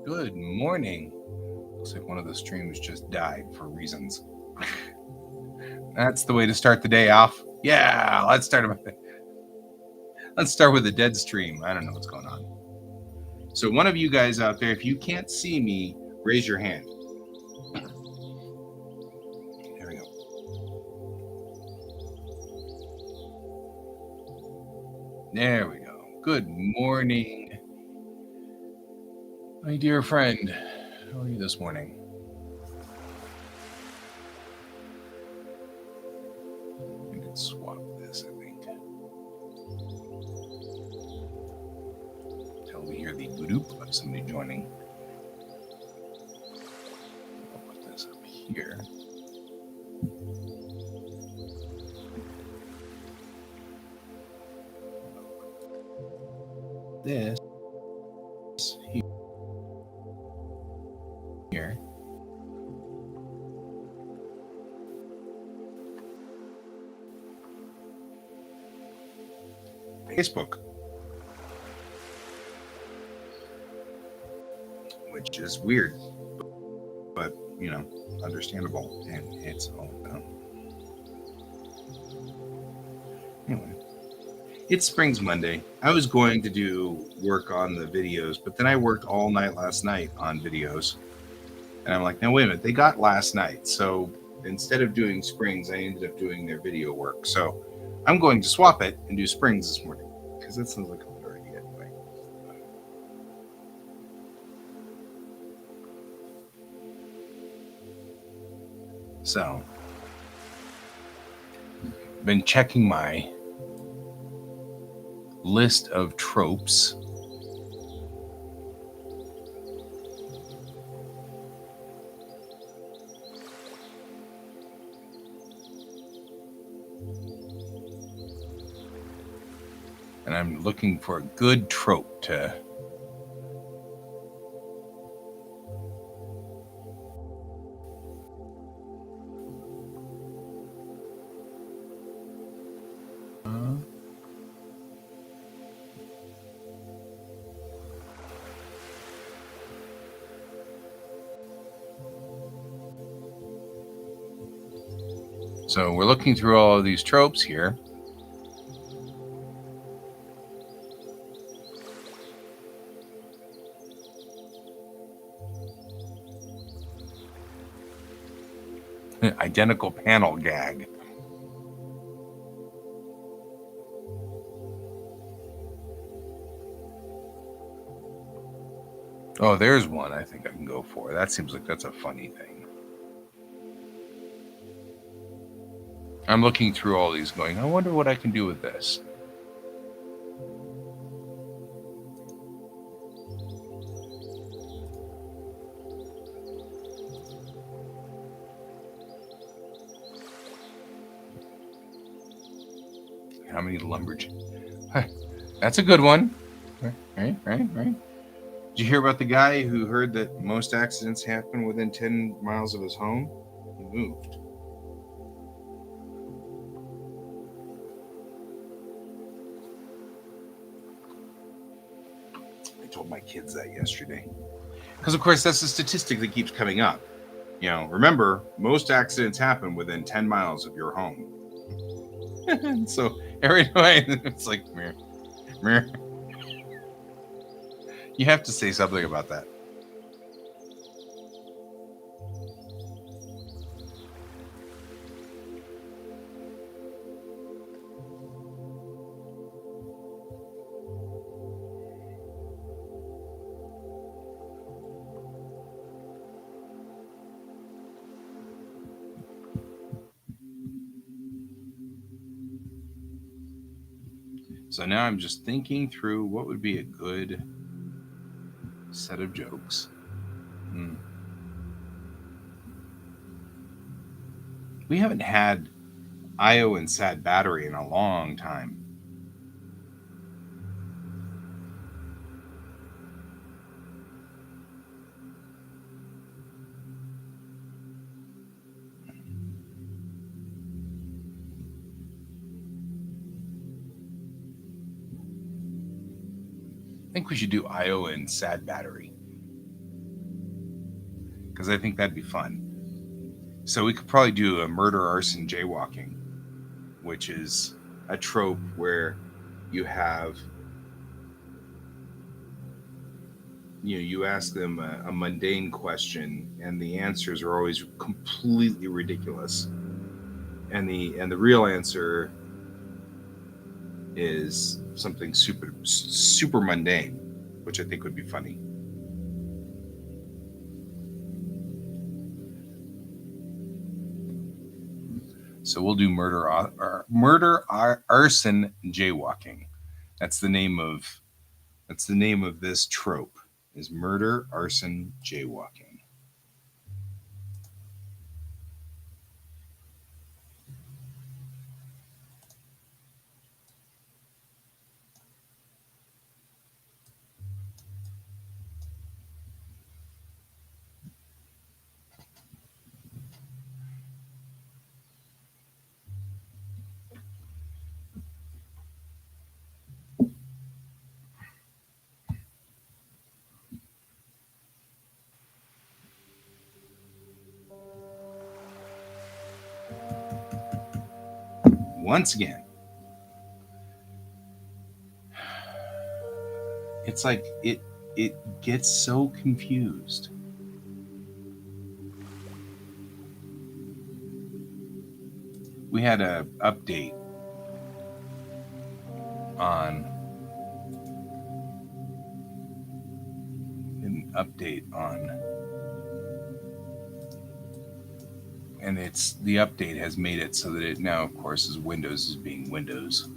Good morning. Looks like one of the streams just died for reasons. That's the way to start the day off. Yeah, let's start with a dead stream. I don't know what's going on. So one of you guys out there, if you can't see me, raise your hand. There we go. There we go. Good morning, my dear friend. How are you this morning? I could swap this, I think. Till we hear the bloop of somebody joining. I'll put this up here. This here. Facebook, which is weird, but you know, understandable, and it's all about. Anyway, it's Springs Monday. I was going to do work on the videos, but then I worked all night last night on videos, and I'm like, no, wait a minute, they got last night, so instead of doing Springs, I ended up doing their video work. So I'm going to swap it and do Springs this morning, because that sounds like a better idea anyway. So, been checking my list of tropes. And I'm looking for a good trope to So we're looking through all of these tropes here. Identical panel gag. Oh, there's one I think I can go for. That seems like that's a funny thing. I'm looking through all these going, I wonder what I can do with this. How many lumberjacks? That's a good one. Right. Did you hear about the guy who heard that most accidents happen within 10 miles of his home? He moved. I told my kids that yesterday. Because, of course, that's the statistic that keeps coming up. Remember, most accidents happen within 10 miles of your home. So every night, it's like, meh, meh. You have to say something about that. So now I'm just thinking through what would be a good set of jokes. We haven't had IO and SAT battery in a long time. I think we should do IO and SAT battery. Because I think that'd be fun. So we could probably do a murder, arson, jaywalking, which is a trope where you have, you ask them a mundane question and the answers are always completely ridiculous. And the real answer is something super mundane, which I think would be funny. So we'll do murder, arson, jaywalking. That's the name of this trope. Is murder, arson, jaywalking. Once again, it's like it gets so confused. We had a update on and it's the update has made it so that it now, of course, is Windows is being Windows.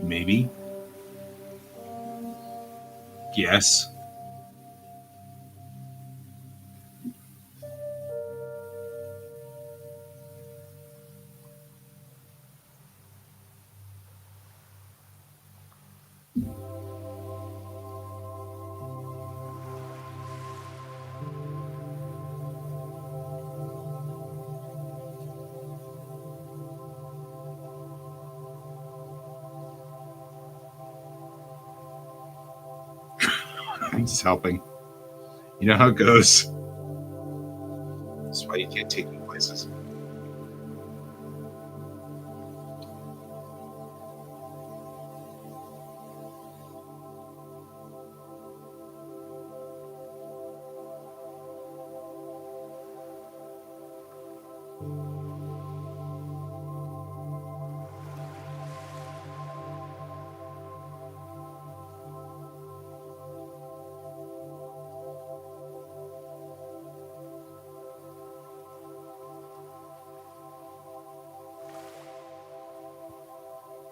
Maybe. Yes. I'm just helping. You know how it goes. That's why you can't take me places.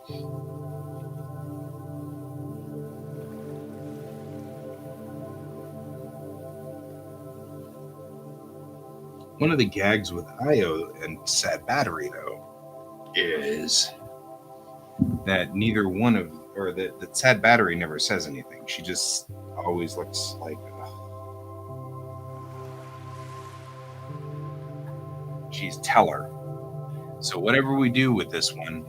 One of the gags with IO and sad battery, though, is that neither one of, or that sad battery never says anything. She just always looks like she's teller. So whatever we do with this one,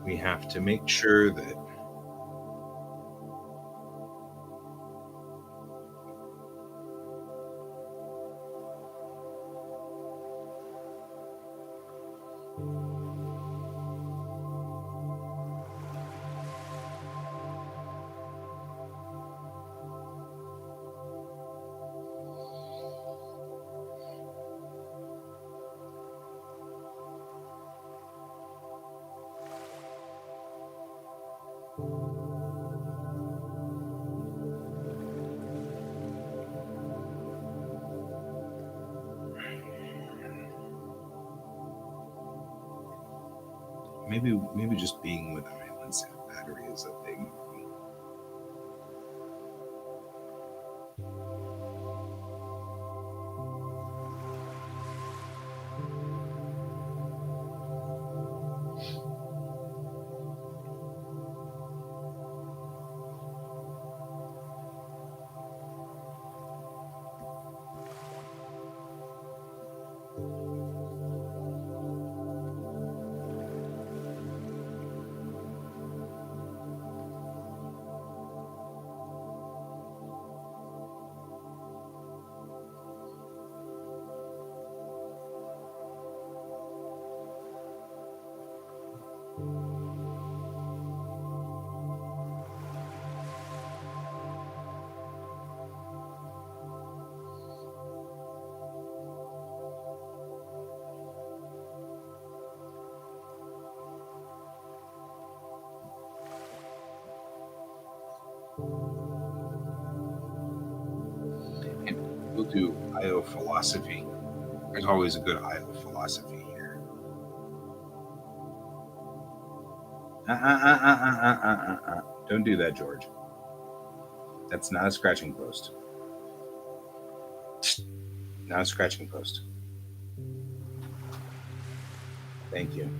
we have to make sure that maybe just being with IO and sad battery is a thing. And we'll do IO philosophy. There's always a good IO philosophy here. Don't do that, George. That's not a scratching post. Not a scratching post. Thank you.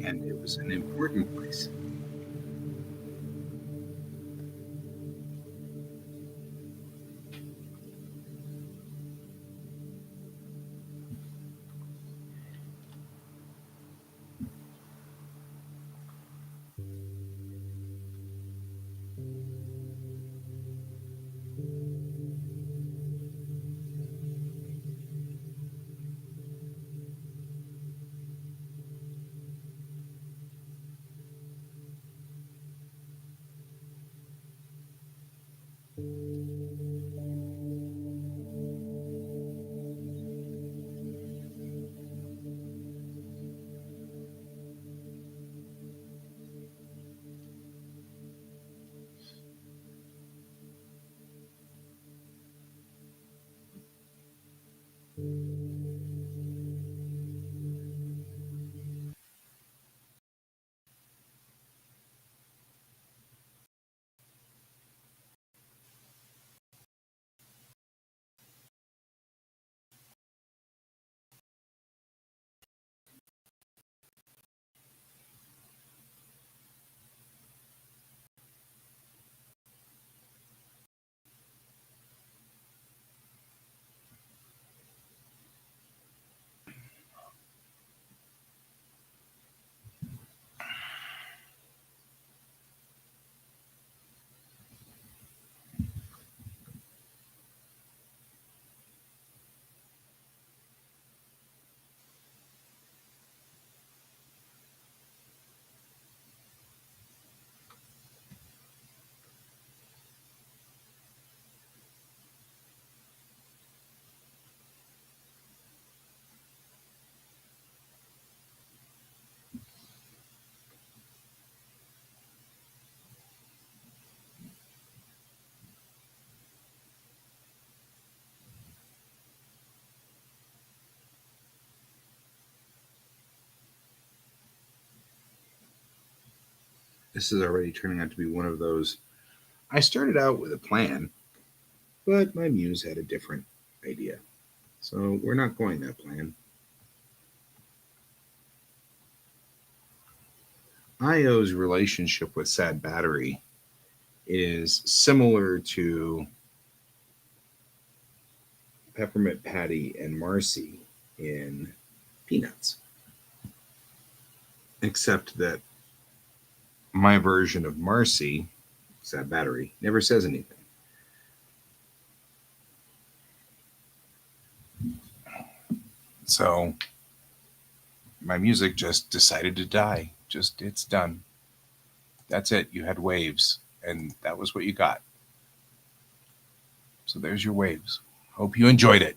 And it was an important place. This is already turning out to be one of those. I started out with a plan, but my muse had a different idea. So we're not going that plan. Io's relationship with Sad Battery is similar to Peppermint Patty and Marcy in Peanuts, except that my version of Marcy, Sad Battery, never says anything. So my music just decided to die. Just, it's done. That's it. You had waves, and that was what you got. So there's your waves. Hope you enjoyed it.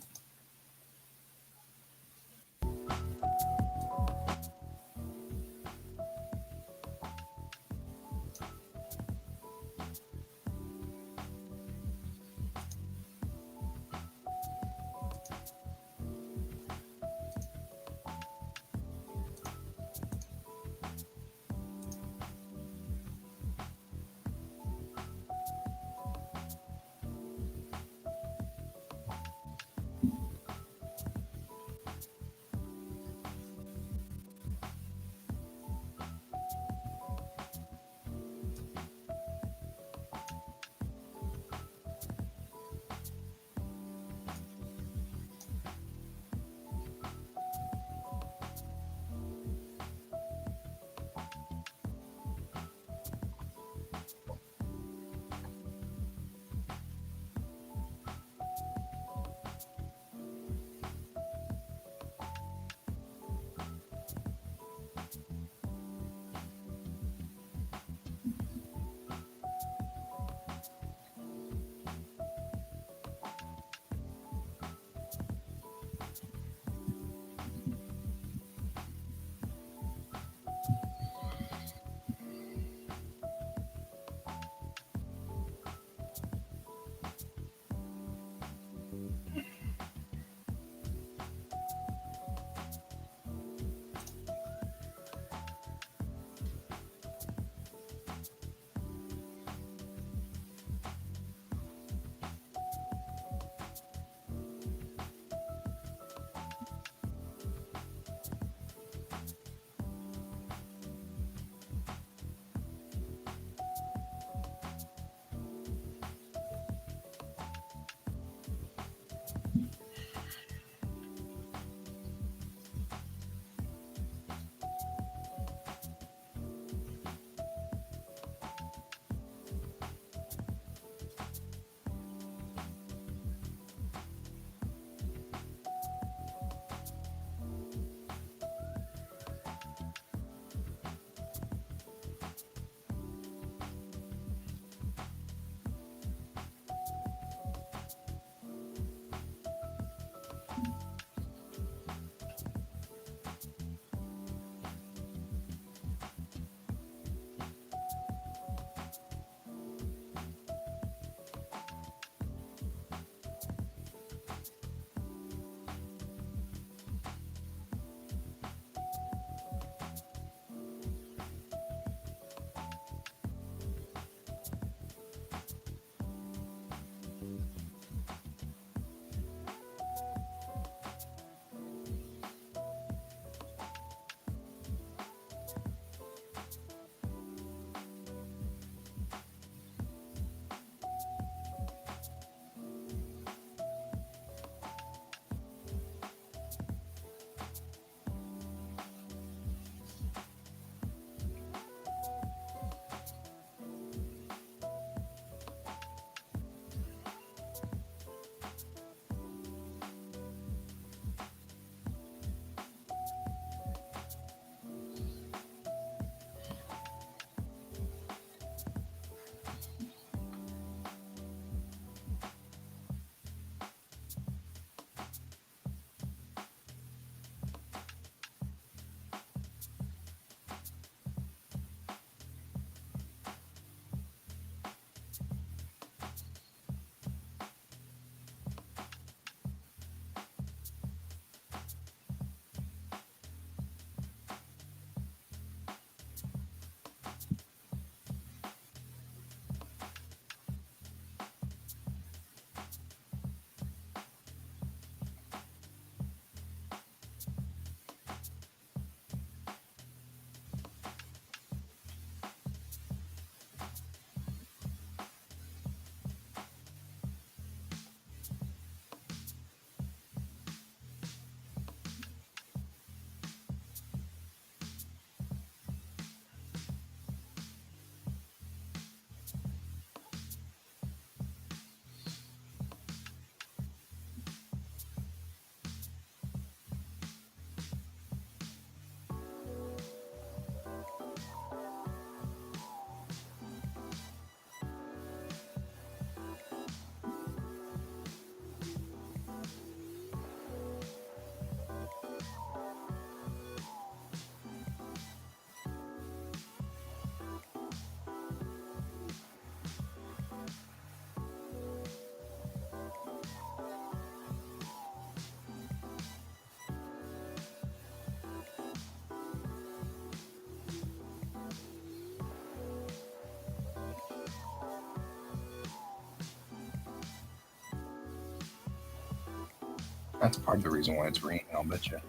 That's part of the reason why it's raining, I'll bet you.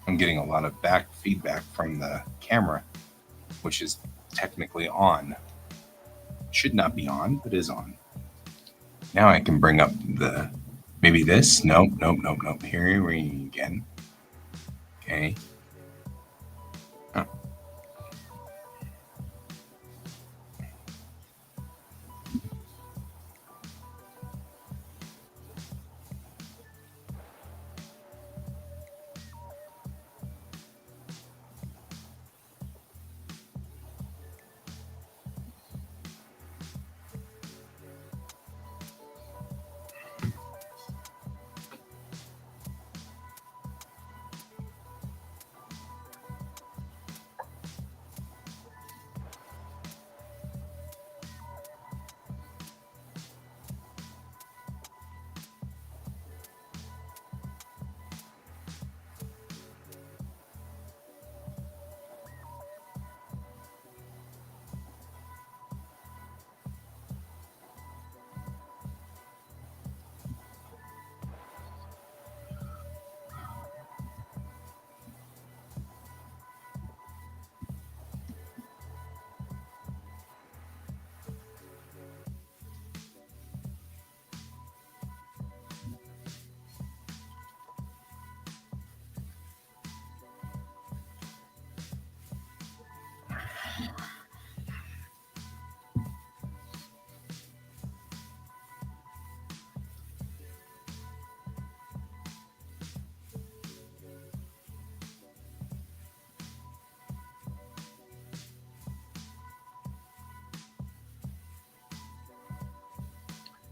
I'm getting a lot of back feedback from the camera, which is technically on. Should not be on, but is on. Now I can bring up the, maybe this. Nope. Here we again. Okay. Oh.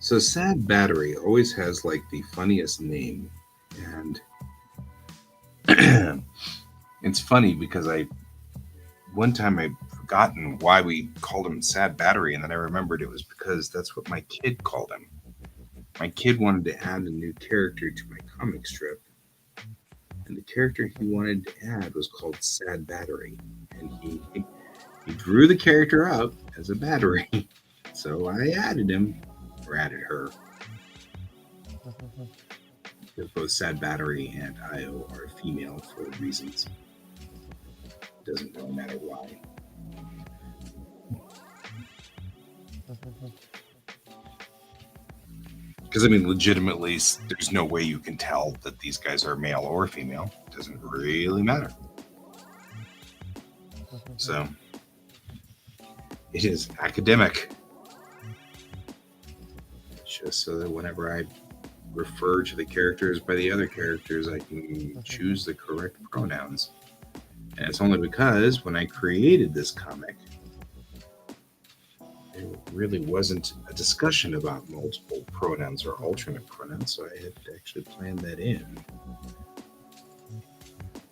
So Sad Battery always has like the funniest name, and it's funny because one time I'd forgotten why we called him Sad Battery, and then I remembered it was because that's what my kid called him. My kid wanted to add a new character to my comic strip, and the character he wanted to add was called Sad Battery, and he drew the character up as a battery. So I added him, or added her. Because both Sad Battery and Io are female for reasons. It doesn't really matter why. Because, I mean, legitimately, there's no way you can tell that these guys are male or female. It doesn't really matter. So, it is academic. Just so that whenever I refer to the characters by the other characters, I can choose the correct pronouns. And it's only because when I created this comic, there really wasn't a discussion about multiple pronouns or alternate pronouns, so I had to actually plan that in.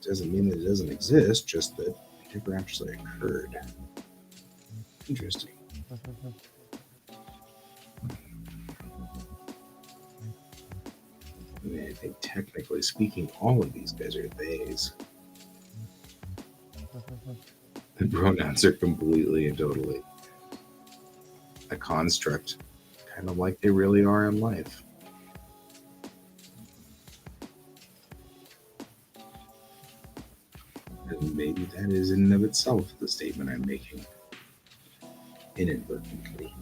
Doesn't mean that it doesn't exist, just that it never actually occurred. Interesting. I mean, I think technically speaking, all of these guys are theys. The pronouns are completely and totally a construct, kind of like they really are in life. And maybe that is in and of itself the statement I'm making inadvertently.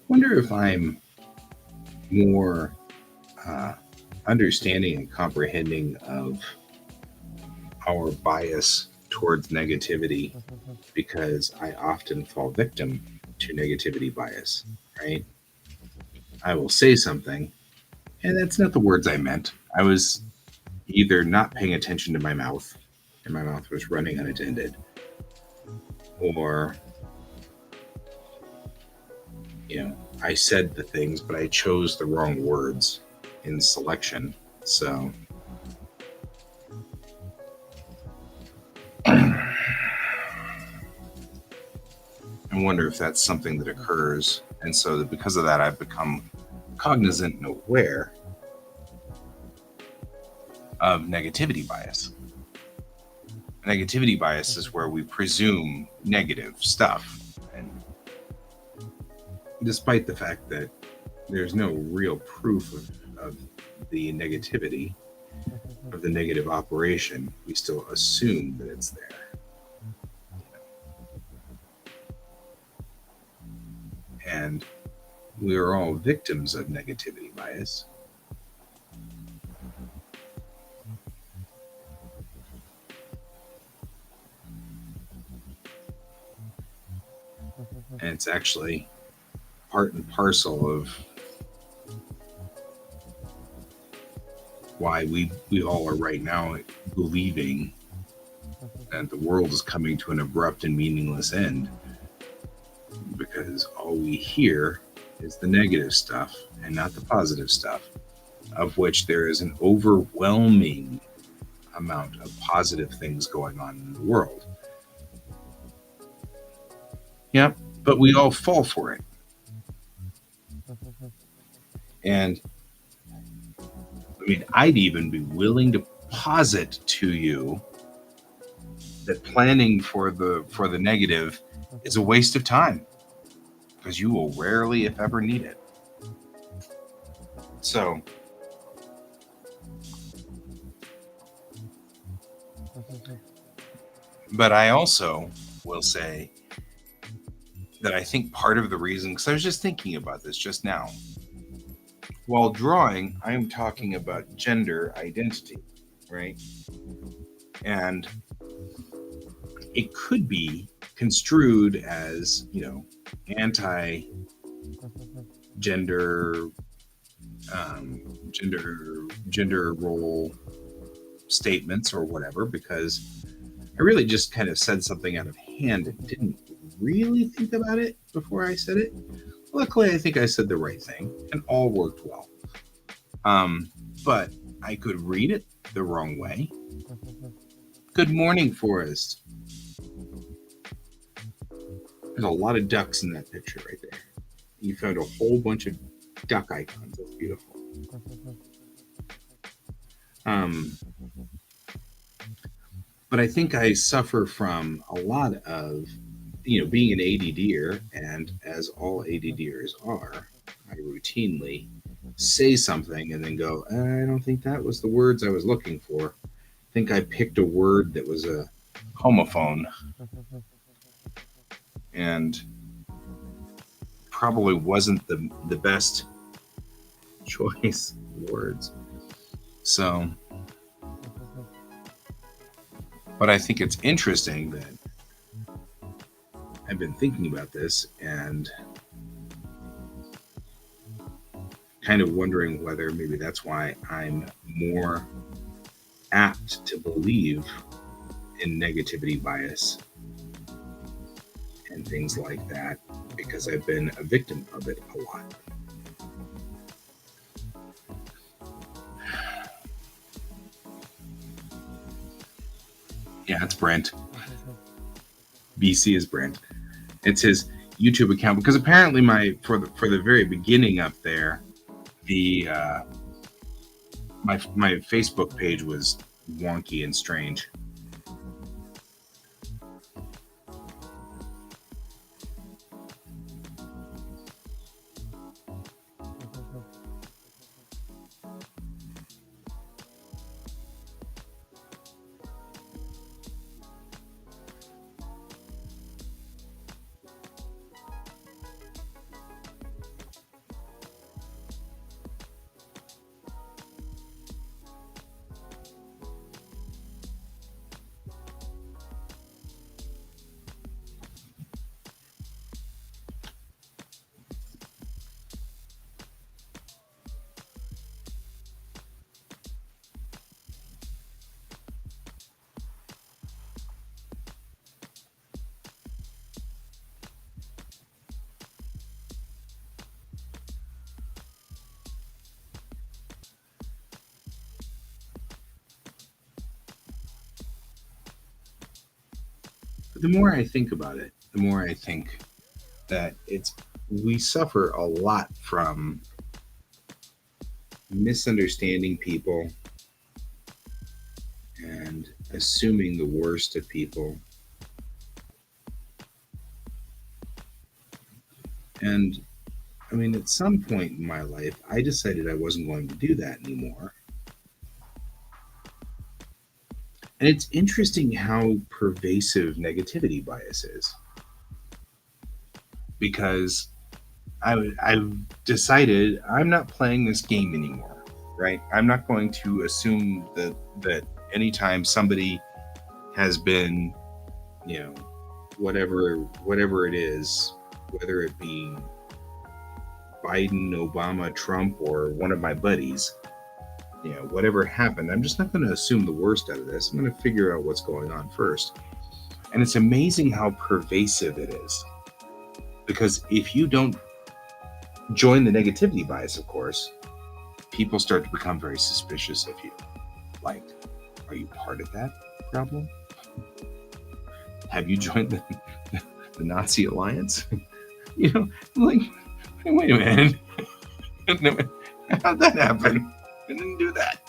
Wonder if I'm more understanding and comprehending of our bias towards negativity because I often fall victim to negativity bias, right? I will say something, and that's not the words I meant. I was either not paying attention to my mouth, and my mouth was running unattended, or, I said the things, but I chose the wrong words. in selection. So I wonder if that's something that occurs. And so that because of that, I've become cognizant and aware of negativity bias. Negativity bias is where we presume negative stuff. And despite the fact that there's no real proof of the negativity, of the negative operation, we still assume that it's there. And we are all victims of negativity bias. And it's actually part and parcel of why we all are right now believing that the world is coming to an abrupt and meaningless end, because all we hear is the negative stuff and not the positive stuff, of which there is an overwhelming amount of positive things going on in the world. Yeah, but we all fall for it. And I mean, I'd even be willing to posit to you that planning for the negative is a waste of time, because you will rarely, if ever, need it. So but I also will say that I think part of the reason, because I was just thinking about this just now, while drawing, I am talking about gender identity, right? And it could be construed as, anti gender, gender role statements or whatever, because I really just kind of said something out of hand and didn't really think about it before I said it. Luckily, I think I said the right thing and all worked well. But I could read it the wrong way. Good morning, Forrest. There's a lot of ducks in that picture right there. You found a whole bunch of duck icons. That's beautiful. But I think I suffer from a lot of, being an ADDer, and as all ADDers are, I routinely say something and then go, I don't think that was the words I was looking for. I think I picked a word that was a homophone and probably wasn't the best choice of words. So, but I think it's interesting that I've been thinking about this and kind of wondering whether maybe that's why I'm more apt to believe in negativity bias and things like that, because I've been a victim of it a lot. Yeah, it's Brent. BC is Brent. It's his YouTube account, because apparently for the very beginning up there, the my Facebook page was wonky and strange. the more I think about it, the more I think that we suffer a lot from misunderstanding people and assuming the worst of people. And I mean, at some point in my life, I decided I wasn't going to do that anymore. And it's interesting how pervasive negativity bias is, because I've decided I'm not playing this game anymore, right? I'm not going to assume that anytime somebody has been, you know, whatever it is, whether it be Biden, Obama, Trump, or one of my buddies, whatever happened, I'm just not going to assume the worst out of this. I'm going to figure out what's going on first. And it's amazing how pervasive it is. Because if you don't join the negativity bias, of course, people start to become very suspicious of you. Like, are you part of that problem? Have you joined the Nazi alliance? Like, wait a minute. How'd that happen? I didn't do that.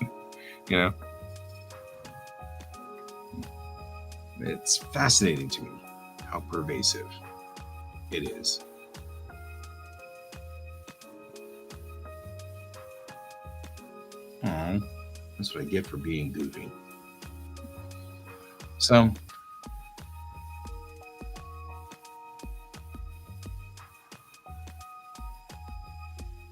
It's fascinating to me how pervasive it is. Aww, that's what I get for being goofy. So,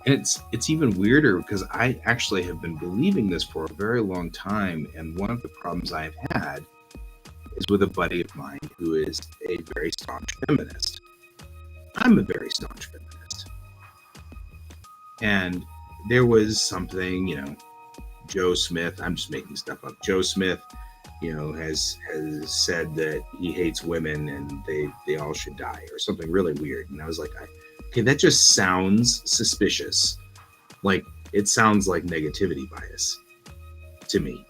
it's even weirder because I actually have been believing this for a very long time, and one of the problems I've had is with a buddy of mine who is a very staunch feminist. I'm a very staunch feminist. And there was something, Joe Smith, I'm just making stuff up. Joe Smith, has said that he hates women and they all should die or something really weird. And I was like, okay, that just sounds suspicious. Like, it sounds like negativity bias to me.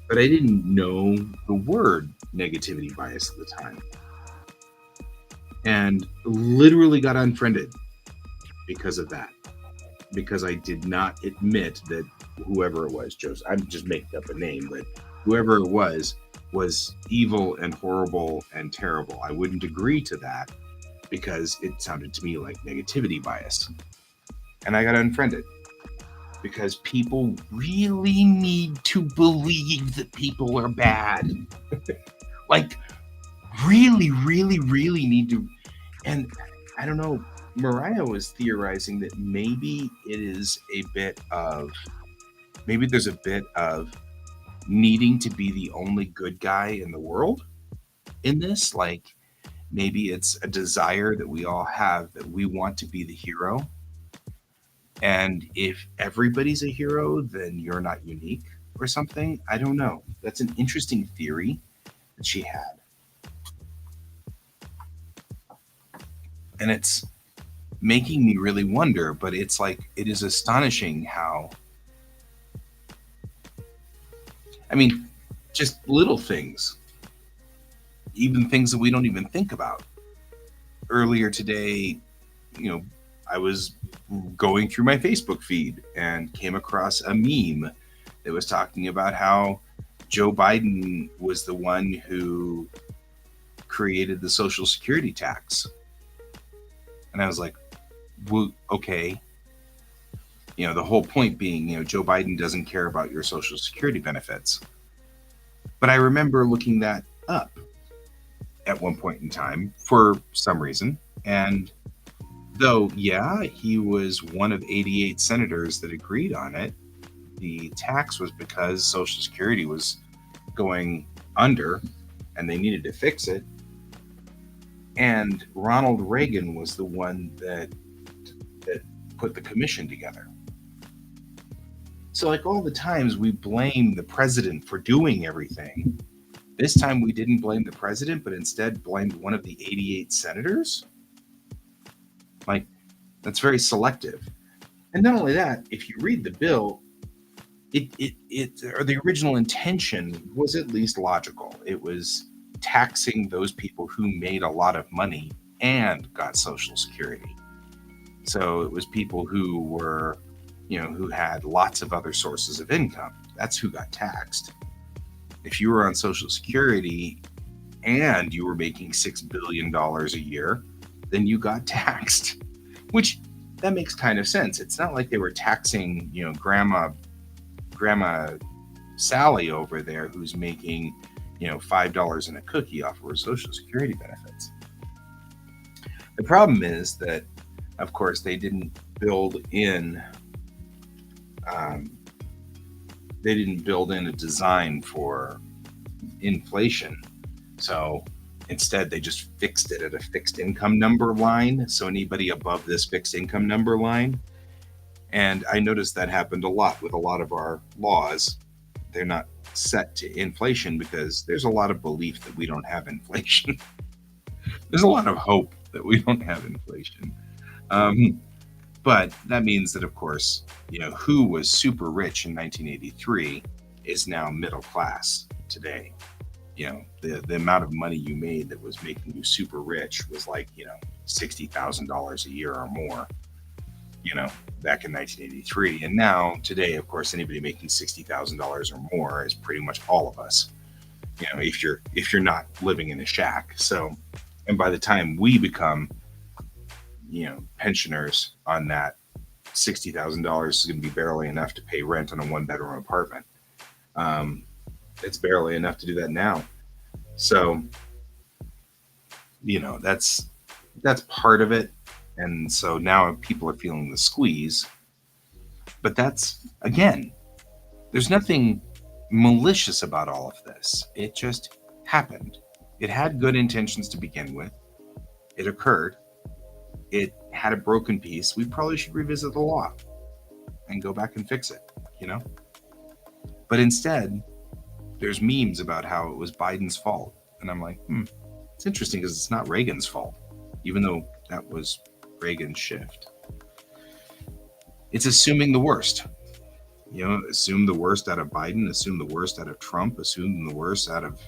But I didn't know the word negativity bias at the time. And literally got unfriended because of that. Because I did not admit that whoever it was, Joseph, I'm just making up a name, but whoever it was evil and horrible and terrible. I wouldn't agree to that because it sounded to me like negativity bias. And I got unfriended because people really need to believe that people are bad. Like, really, really, really need to. And I don't know, Mariah was theorizing that maybe there's a bit of needing to be the only good guy in the world in this. Like, maybe it's a desire that we all have, that we want to be the hero. And if everybody's a hero, then you're not unique or something. I don't know. That's an interesting theory that she had. And it's making me really wonder, but it's like, it is astonishing how, I mean, just little things, even things that we don't even think about. Earlier today, I was going through my Facebook feed and came across a meme that was talking about how Joe Biden was the one who created the Social Security tax. And I was like, well, okay. The whole point being, Joe Biden doesn't care about your Social Security benefits. But I remember looking that up at one point in time for some reason. And though, yeah, he was one of 88 senators that agreed on it, the tax was because Social Security was going under and they needed to fix it. And Ronald Reagan was the one that put the commission together. So, like, all the times we blame the president for doing everything, this time we didn't blame the president, but instead blamed one of the 88 senators. Like, that's very selective. And not only that, if you read the bill, or the original intention was at least logical. It was taxing those people who made a lot of money and got Social Security. So it was people who were, who had lots of other sources of income. That's who got taxed. If you were on Social Security and you were making $6 billion a year, then you got taxed, which that makes kind of sense. It's not like they were taxing, grandma Sally over there who's making, $5 in a cookie off of her Social Security benefits. The problem is that, of course, they didn't build in a design for inflation. So instead, they just fixed it at a fixed income number line. So anybody above this fixed income number line. And I noticed that happened a lot with a lot of our laws. They're not set to inflation because there's a lot of belief that we don't have inflation. There's a lot of hope that we don't have inflation. But that means that, of course, who was super rich in 1983 is now middle class today. The amount of money you made that was making you super rich was like, $60,000 a year or more, back in 1983. And now today, of course, anybody making $60,000 or more is pretty much all of us, if you're not living in a shack. So, and by the time we become, pensioners on that, $60,000 is going to be barely enough to pay rent on a 1-bedroom apartment. It's barely enough to do that now. So, that's part of it. And so now people are feeling the squeeze. But that's, again, there's nothing malicious about all of this. It just happened. It had good intentions to begin with. It occurred. It had a broken piece. We probably should revisit the law and go back and fix it, But instead, there's memes about how it was Biden's fault. And I'm like, it's interesting because it's not Reagan's fault, even though that was Reagan's shift. It's assuming the worst. Assume the worst out of Biden, assume the worst out of Trump, assume the worst out of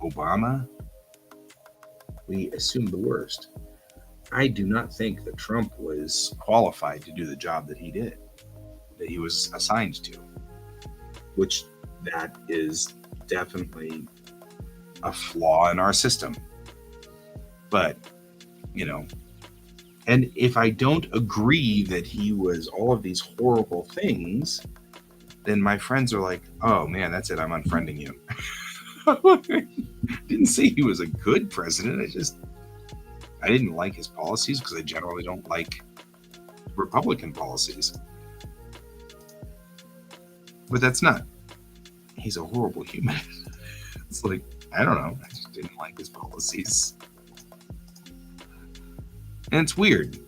Obama. We assume the worst. I do not think that Trump was qualified to do the job that he did, that he was assigned to, which that is definitely a flaw in our system. But, and if I don't agree that he was all of these horrible things, then my friends are like, oh man, that's it, I'm unfriending you. Didn't say he was a good president. I didn't like his policies because I generally don't like Republican policies. But that's not, he's a horrible human. It's like, I don't know, I just didn't like his policies. And it's weird.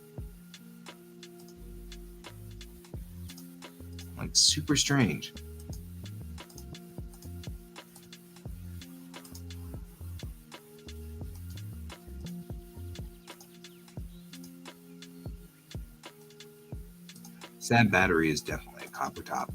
Like, super strange. Sad battery is definitely a copper top.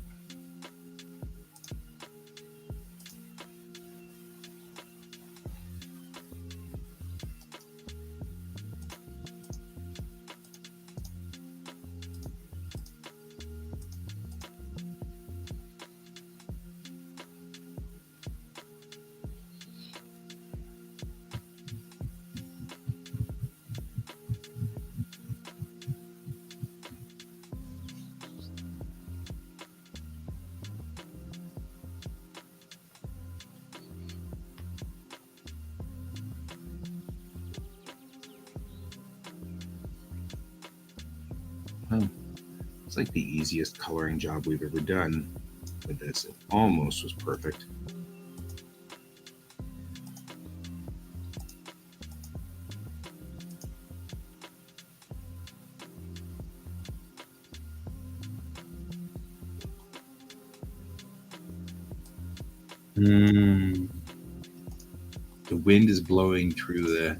It's like the easiest coloring job we've ever done with this. It almost was perfect. The wind is blowing through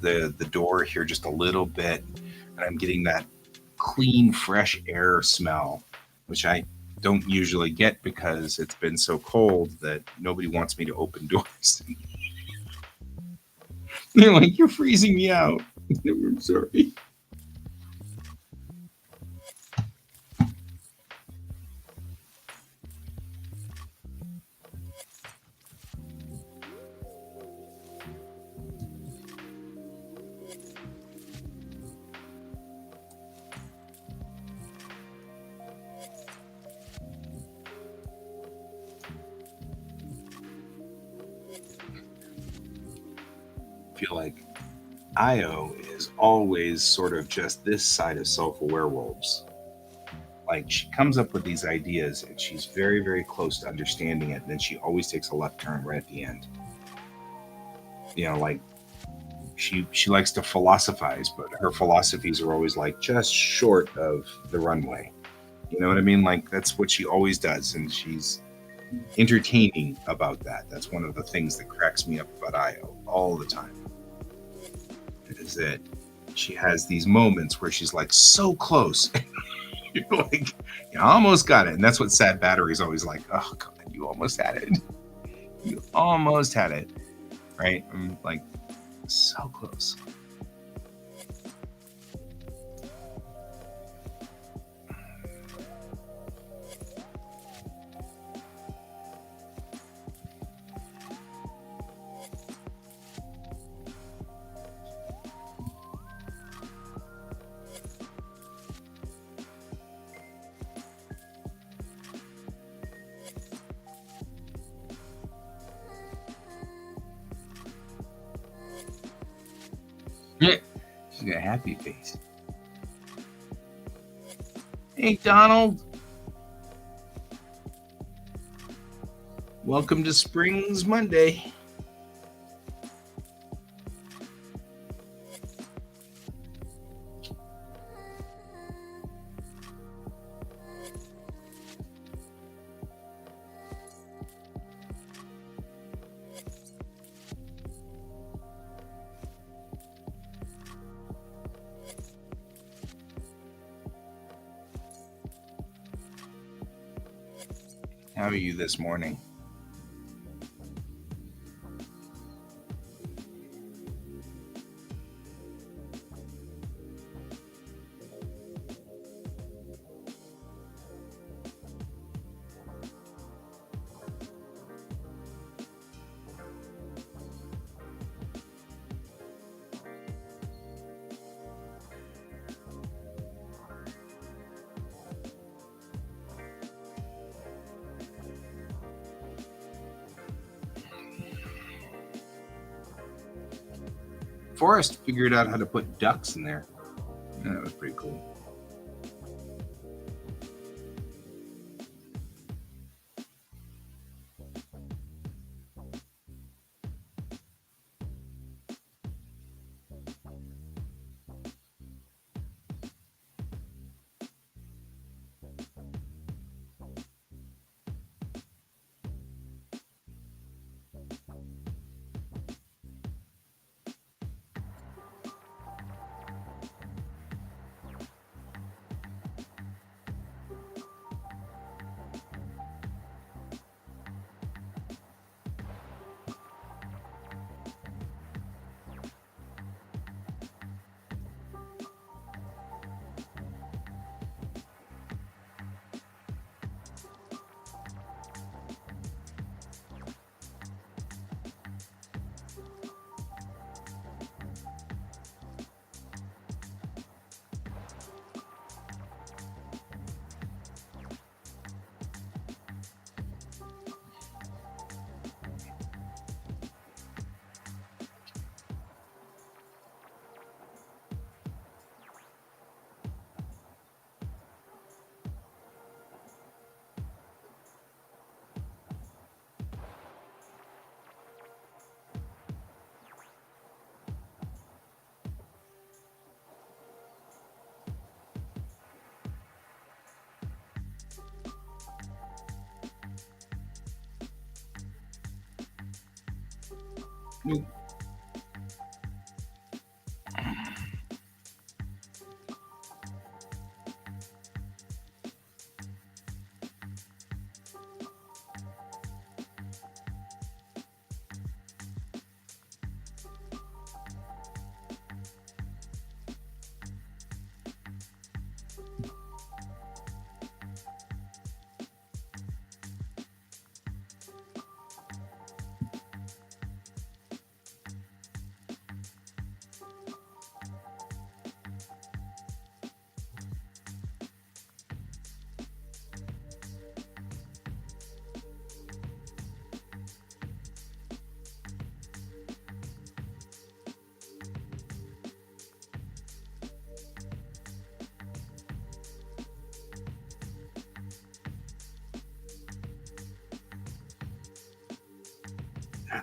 the door here just a little bit, and I'm getting that clean, fresh air smell, which I don't usually get because it's been so cold that nobody wants me to open doors. You're like, you're freezing me out. I'm sorry. I feel like Io is always sort of just this side of self-aware wolves. Like she comes up with these ideas and she's very, very close to understanding it, and then she always takes a left turn right at the end. Like she likes to philosophize, but her philosophies are always like just short of the runway. You know what I mean? Like that's what she always does, and she's entertaining about that. That's one of the things that cracks me up about Io all the time. Is that she has these moments where she's like so close. You're like, you almost got it. And that's what Sad Battery is always like, oh god, you almost had it. You almost had it. Right? I'm like so close. Yeah. She's got a happy face. Hey Donald. Welcome to Springs Monday. How are you this morning? Forrest figured out how to put ducks in there. Yeah, that was pretty cool.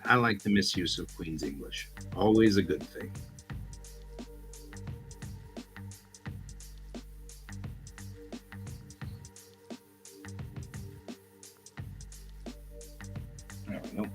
I like the misuse of Queen's English. Always a good thing. There we go.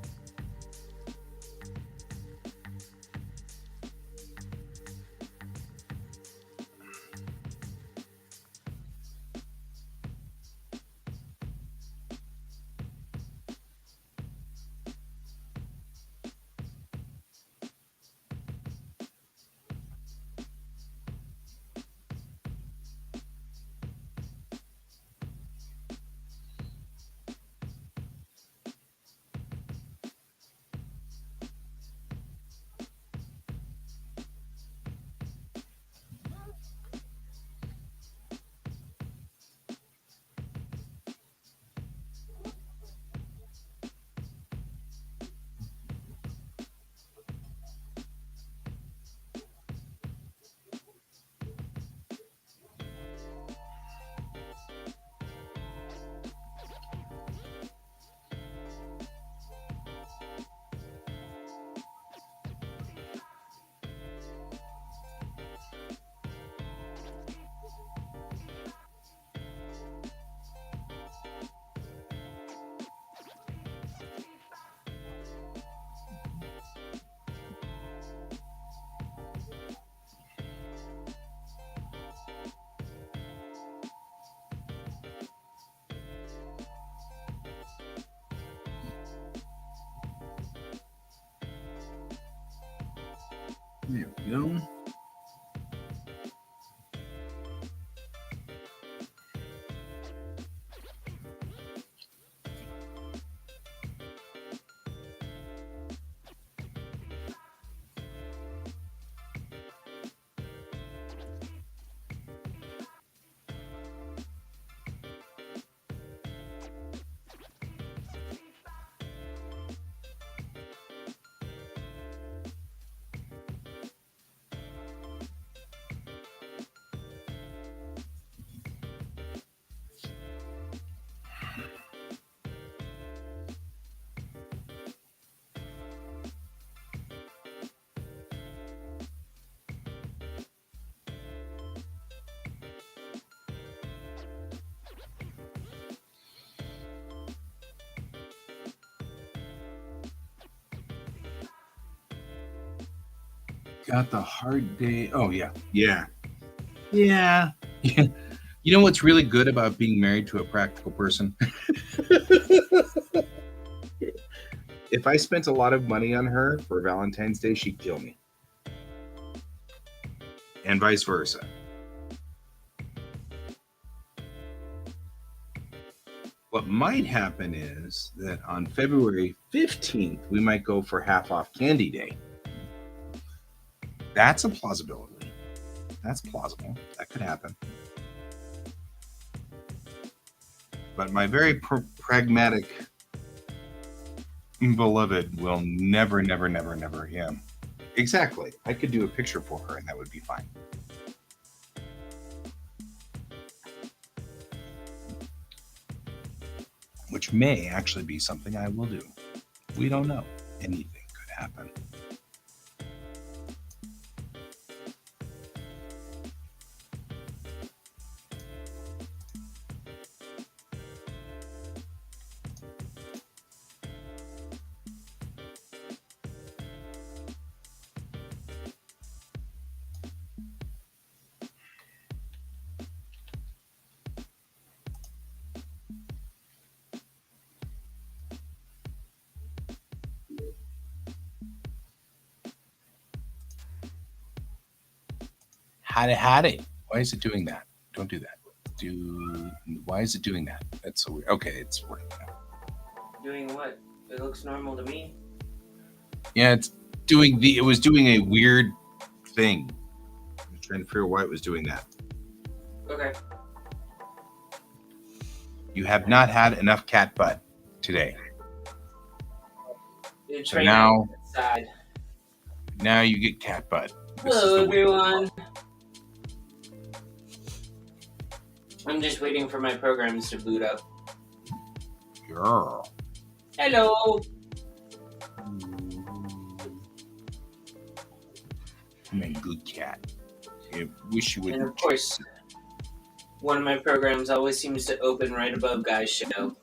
There we go. Got the hard day. Oh, yeah. Yeah. Yeah. Yeah. You know what's really good about being married to a practical person? If I spent a lot of money on her for Valentine's Day, she'd kill me. And vice versa. What might happen is that on February 15th, we might go for half off Candy Day. That's a plausibility. That's plausible. That could happen. But my very pragmatic beloved will never, never, never, never him. Exactly. I could do a picture for her and that would be fine. Which may actually be something I will do. We don't know. Anything could happen. Howdy. Why is it doing that? Don't do that. Why is it doing that? That's so weird. Okay, it's working now. Doing what? It looks normal to me. Yeah, it was doing a weird thing. I was trying to figure out why it was doing that. Okay. You have not had enough cat butt today. It's So right now outside. Now you get cat butt. Hello, everyone. I'm just waiting for my programs to boot up. Girl. Hello. My good cat. I wish you would. And of course, one of my programs always seems to open right above Guy's show.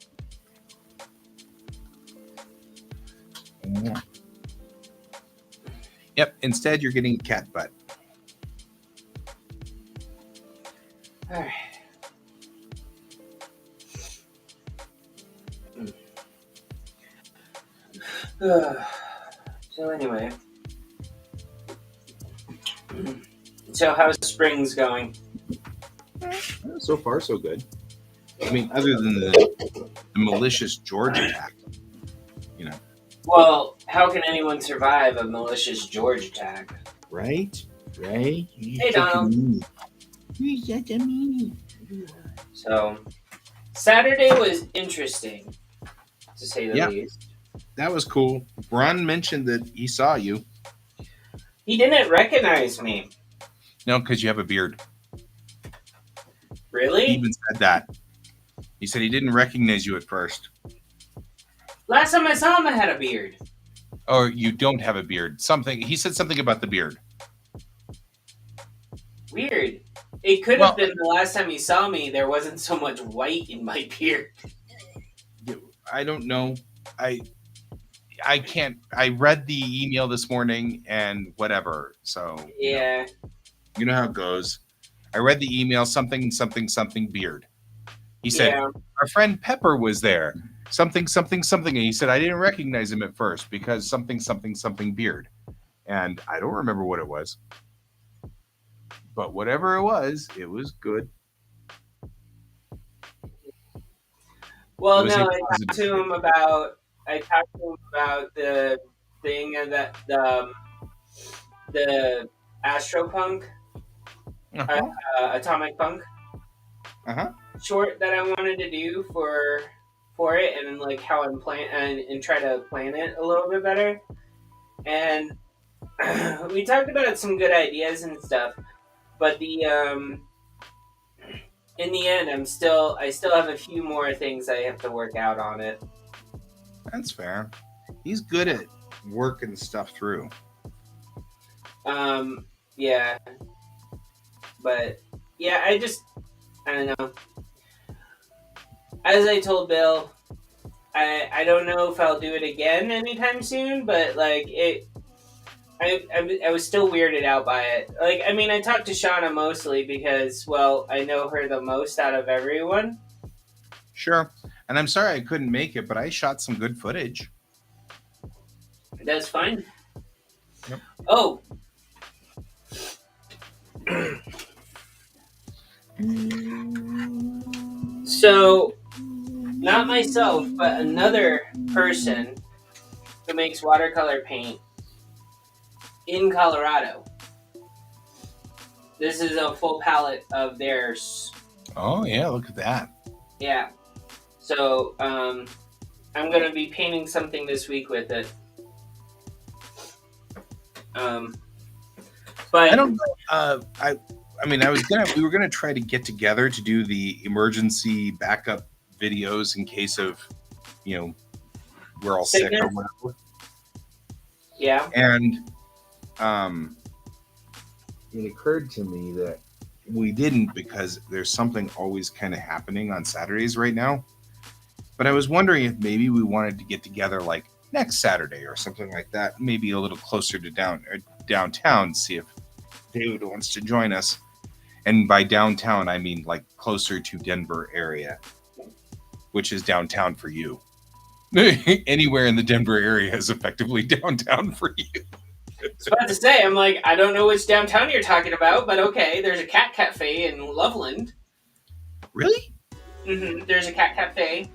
Yep. Instead, you're getting a cat butt. All right. So anyway, so how's Springs going? So far, so good. I mean, other than the malicious George attack, you know. Well, how can anyone survive a malicious George attack? Right? Right? Hey, Donald. He's such a meanie. So, Saturday was interesting, to say the least. That was cool. Ron mentioned that he saw you. He didn't recognize me. No, because you have a beard. Really? He even said that. He said he didn't recognize you at first. Last time I saw him, I had a beard. Or you don't have a beard. Something. He said something about the beard. Weird. It could have been the last time he saw me, there wasn't so much white in my beard. I don't know. I can't. I read the email this morning and whatever. So yeah, you know how it goes. I read the email. Something beard. He said our friend Pepper was there. Something. And he said I didn't recognize him at first because something beard. And I don't remember what it was. But whatever it was good. Well, no, I talked to him about the thing of that the Astropunk, Atomic Punk short that I wanted to do for it, and like how I'm and try to plan it a little bit better. And we talked about some good ideas and stuff, but the in the end, I still have a few more things I have to work out on it. That's fair. He's good at working stuff through. Yeah. But yeah, I don't know. As I told Bill, I don't know if I'll do it again anytime soon, but like I was still weirded out by it. Like, I mean, I talked to Shauna mostly because, well, I know her the most out of everyone. Sure. And I'm sorry I couldn't make it, but I shot some good footage. That's fine. Yep. Oh. So, not myself, but another person who makes watercolor paint in Colorado. This is a full palette of theirs. Oh, yeah, look at that. Yeah. So, I'm going to be painting something this week with it. But I don't know. I mean, we were gonna try to get together to do the emergency backup videos in case of, we're all sick or whatever. Yeah. And it occurred to me that we didn't because there's something always kind of happening on Saturdays right now. But I was wondering if maybe we wanted to get together like next Saturday or something like that, maybe a little closer to downtown, see if David wants to join us. And by downtown, I mean like closer to Denver area, which is downtown for you. Anywhere in the Denver area is effectively downtown for you. I was about to say, I'm like, I don't know which downtown you're talking about, but okay, there's a cat cafe in Loveland. Really? Mm-hmm. There's a cat cafe,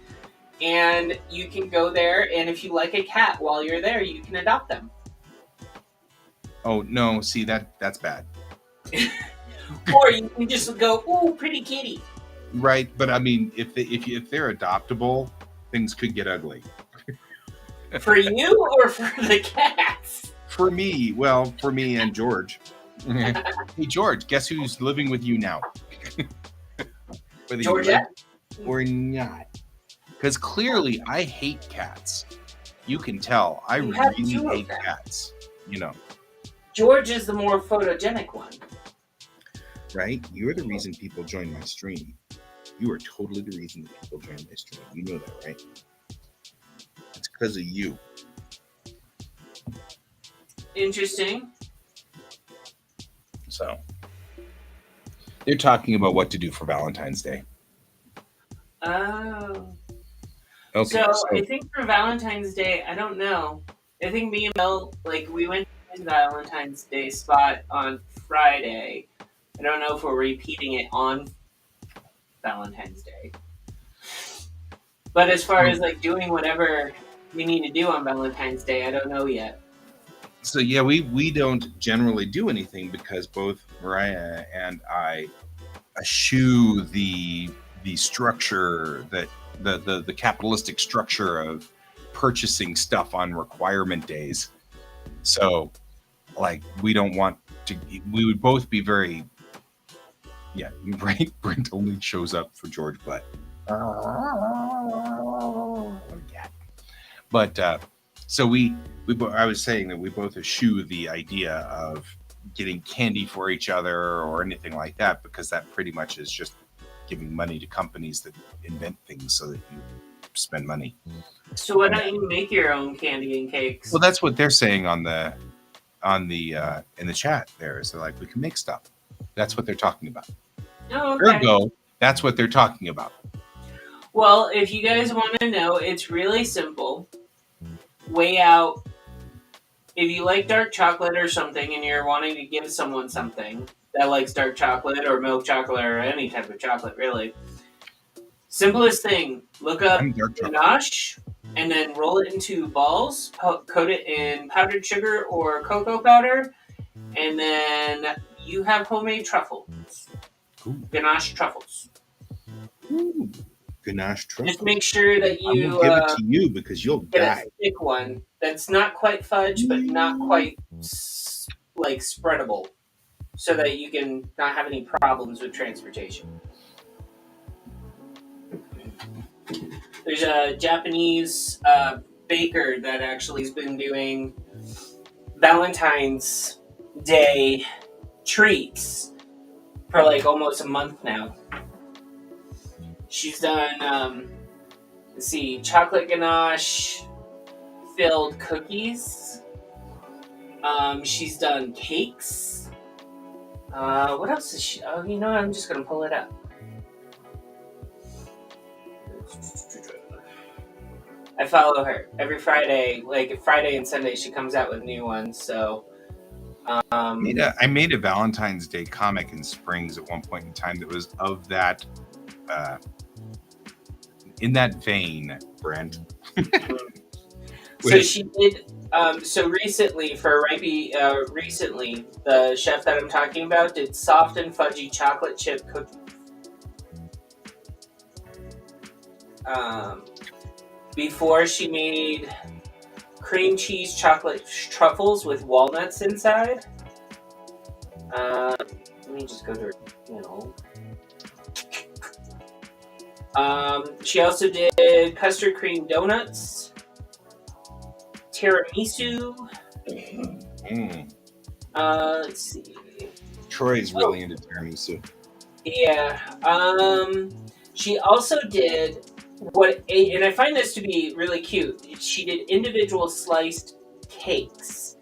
and you can go there, and if you like a cat while you're there, you can adopt them. Oh, no, see, that's bad. Or you can just go, ooh, pretty kitty. Right, but I mean, if they're adoptable, things could get ugly. For you or for the cats? For me, for me and George. Hey, George, guess who's living with you now? Georgia? Or not. Because clearly I hate cats. You can tell. I really hate cats. George is the more photogenic one. Right? You're the reason people join my stream. You are totally the reason that people join my stream. You know that, right? It's because of you. Interesting. So they're talking about what to do for Valentine's Day. Oh. Okay. So I think for Valentine's Day, I don't know. I think me and Mel, like, we went to the Valentine's Day spot on Friday. I don't know if we're repeating it on Valentine's Day. But as far as like doing whatever we need to do on Valentine's Day, I don't know yet. So yeah, we don't generally do anything because both Mariah and I eschew the structure that the capitalistic structure of purchasing stuff on requirement days. So like we don't want to. We would both be very. Yeah, right. Brent only shows up for George Butt. Yeah, but so I was saying that we both eschew the idea of getting candy for each other or anything like that because that pretty much is just giving money to companies that invent things so that you spend money. So why don't you make your own candy and cakes? Well, that's what they're saying on the in the chat. There is like we can make stuff. That's what they're talking about. Oh, okay. Ergo, that's what they're talking about. Well, if you guys want to know, it's really simple. Weigh out if you like dark chocolate or something and you're wanting to give someone something that likes dark chocolate or milk chocolate or any type of chocolate, really. Simplest thing, look up ganache and then roll it into balls, coat it in powdered sugar or cocoa powder, and then you have homemade truffles. Ooh. Ganache truffles. Ooh. Ganache truffles. Just make sure that you give it to you because you'll get die. a thick one that's not quite fudge, but not quite like spreadable, so that you can not have any problems with transportation. There's a Japanese baker that actually has been doing Valentine's Day treats for like almost a month now. She's done, let's see, chocolate ganache filled cookies. She's done cakes. What else is she? Oh, you know what? I'm just gonna pull it up. I follow her every Friday. Like Friday and Sunday, she comes out with new ones. So, I made a Valentine's Day comic in Springs at one point in time that was of that, in that vein, Brent. So she did. So recently, recently, the chef that I'm talking about did soft and fudgy chocolate chip cookies. Before she made cream cheese chocolate truffles with walnuts inside. Let me just go to her channel. She also did custard cream donuts, tiramisu. Let's see. Troy's really into tiramisu. Yeah. She also did and I find this to be really cute. She did individual sliced cakes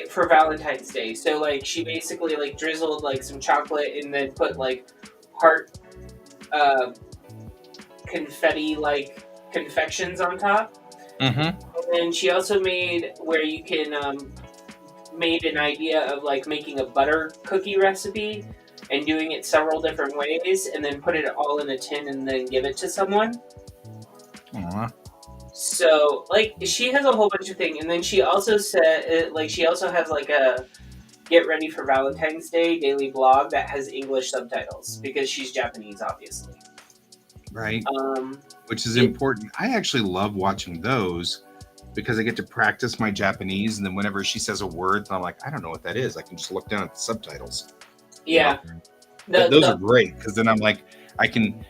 for Valentine's Day. So like she basically like drizzled like some chocolate and then put like heart confetti like confections on top. Mm-hmm. And then she also made where you can made an idea of like making a butter cookie recipe and doing it several different ways and then put it all in a tin and then give it to someone. Aww. So like she has a whole bunch of things, and then she also said like she also has like a get ready for Valentine's Day daily blog that has English subtitles because she's Japanese, obviously. Right. Which is important. I actually love watching those because I get to practice my Japanese, and then whenever she says a word, I'm like, I don't know what that is. I can just look down at the subtitles. Yeah. Those are great because then I'm like, I can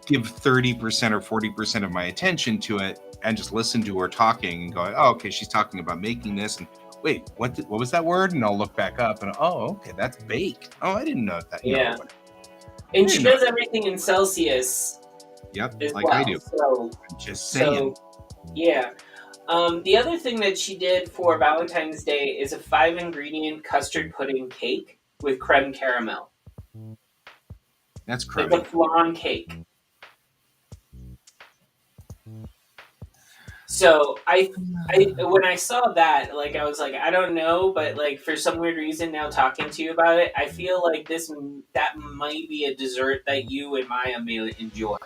give 30% or 40% of my attention to it and just listen to her talking and go, oh, okay, she's talking about making this. And wait, what was that word? And I'll look back up and, oh, okay, that's baked. Oh, I didn't know that. Yeah. Whatever. And she does everything in Celsius. Yep, as like well. I do. So, I'm just saying. Yeah. The other thing that she did for Valentine's Day is a 5-ingredient custard pudding cake with creme caramel. That's Like crummy. a flan cake. So when I saw that, like I was like, I don't know, but like for some weird reason, now talking to you about it, I feel like that might be a dessert that you and Maya may enjoy.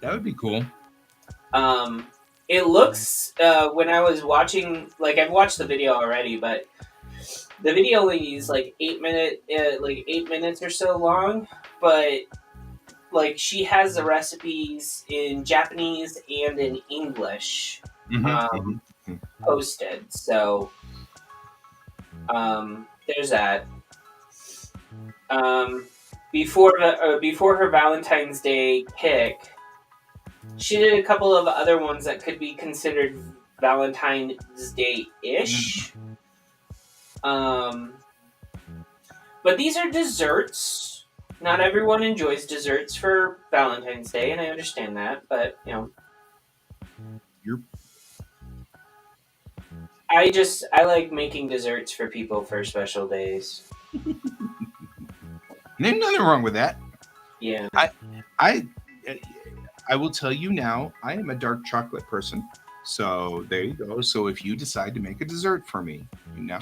That would be cool. It looks when I was watching, like I've watched the video already, but the video only is like 8 minutes or so long, but like she has the recipes in Japanese and in English posted. So there's that. Before her Valentine's Day pick, she did a couple of other ones that could be considered Valentine's Day ish. But these are desserts. Not everyone enjoys desserts for Valentine's Day, and I understand that. But I like making desserts for people for special days. There's nothing wrong with that. Yeah. I will tell you now, I am a dark chocolate person. So there you go. So if you decide to make a dessert for me, you know.